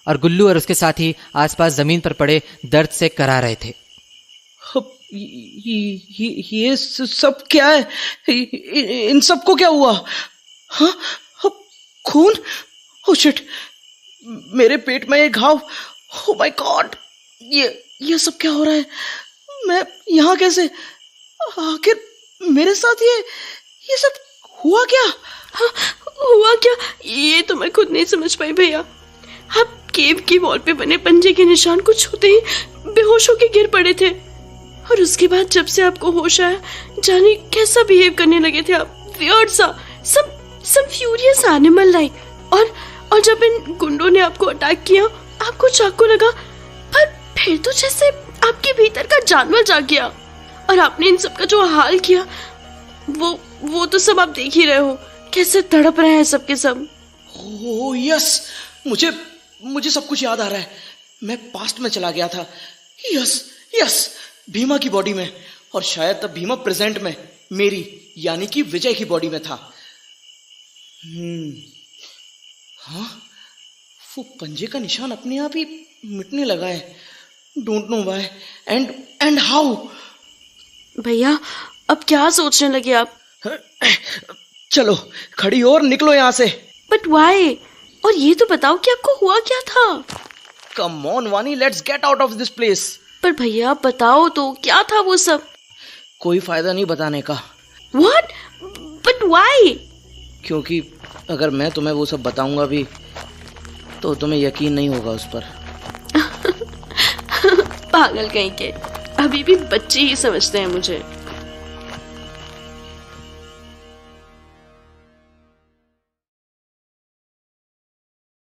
और गुल्लू और उसके साथी आसपास जमीन पर पड़े दर्द से करा रहे थे। ये सब क्या है? इन सबको क्या हुआ? हाँ, खून? ओह शिट, मेरे पेट में ये घाव। ओह माय गॉड, ये सब क्या हो रहा है? मैं यहाँ कैसे? आखिर मेरे साथ ये सब हुआ क्या? हाँ, हुआ क्या ये तो मैं खुद नहीं समझ पाई भैया। आप केव की वॉल पे बने पंजे के निशान को छूते ही बेहोश होकर गिर पड़े थे और उसके बाद जब से आपको होश आया, जाने कैसा बिहेव करने लगे थे आप। वियर्ड सा, सब फ्यूरियस एनिमल लाइक। और जब इन गुंडों ने आपको अटैक किया, आपको चाकू लगा, पर फिर तो जैसे आपके भीतर का जानवर जाग गया और आपने इन सब का जो हाल किया वो तो सब आप देख ही रहे हो, कैसे तड़प रहे हैं सबके सब। ओह यस, मुझे सब कुछ याद आ रहा है। मैं पास्ट में चला गया था। यस यस, भीमा की बॉडी में, और शायद तब भीमा प्रेजेंट में मेरी यानी कि विजय की बॉडी में था। हाँ, वो पंजे का निशान अपने आप ही मिटने लगा है। Don't know why and how. भैया अब क्या सोचने लगे आप? चलो खड़ी हो और निकलो यहाँ से। But why? और ये तो बताओ कि आपको हुआ क्या था? कम ऑन वानी, let's get out of this place. पर भैया बताओ तो, क्या था वो सब? कोई फायदा नहीं बताने का। व्हाट? But why? क्योंकि अगर मैं तुम्हें वो सब बताऊंगा भी तो तुम्हें यकीन नहीं होगा उस पर। पागल कहीं के, अभी भी बच्चे ही समझते हैं मुझे।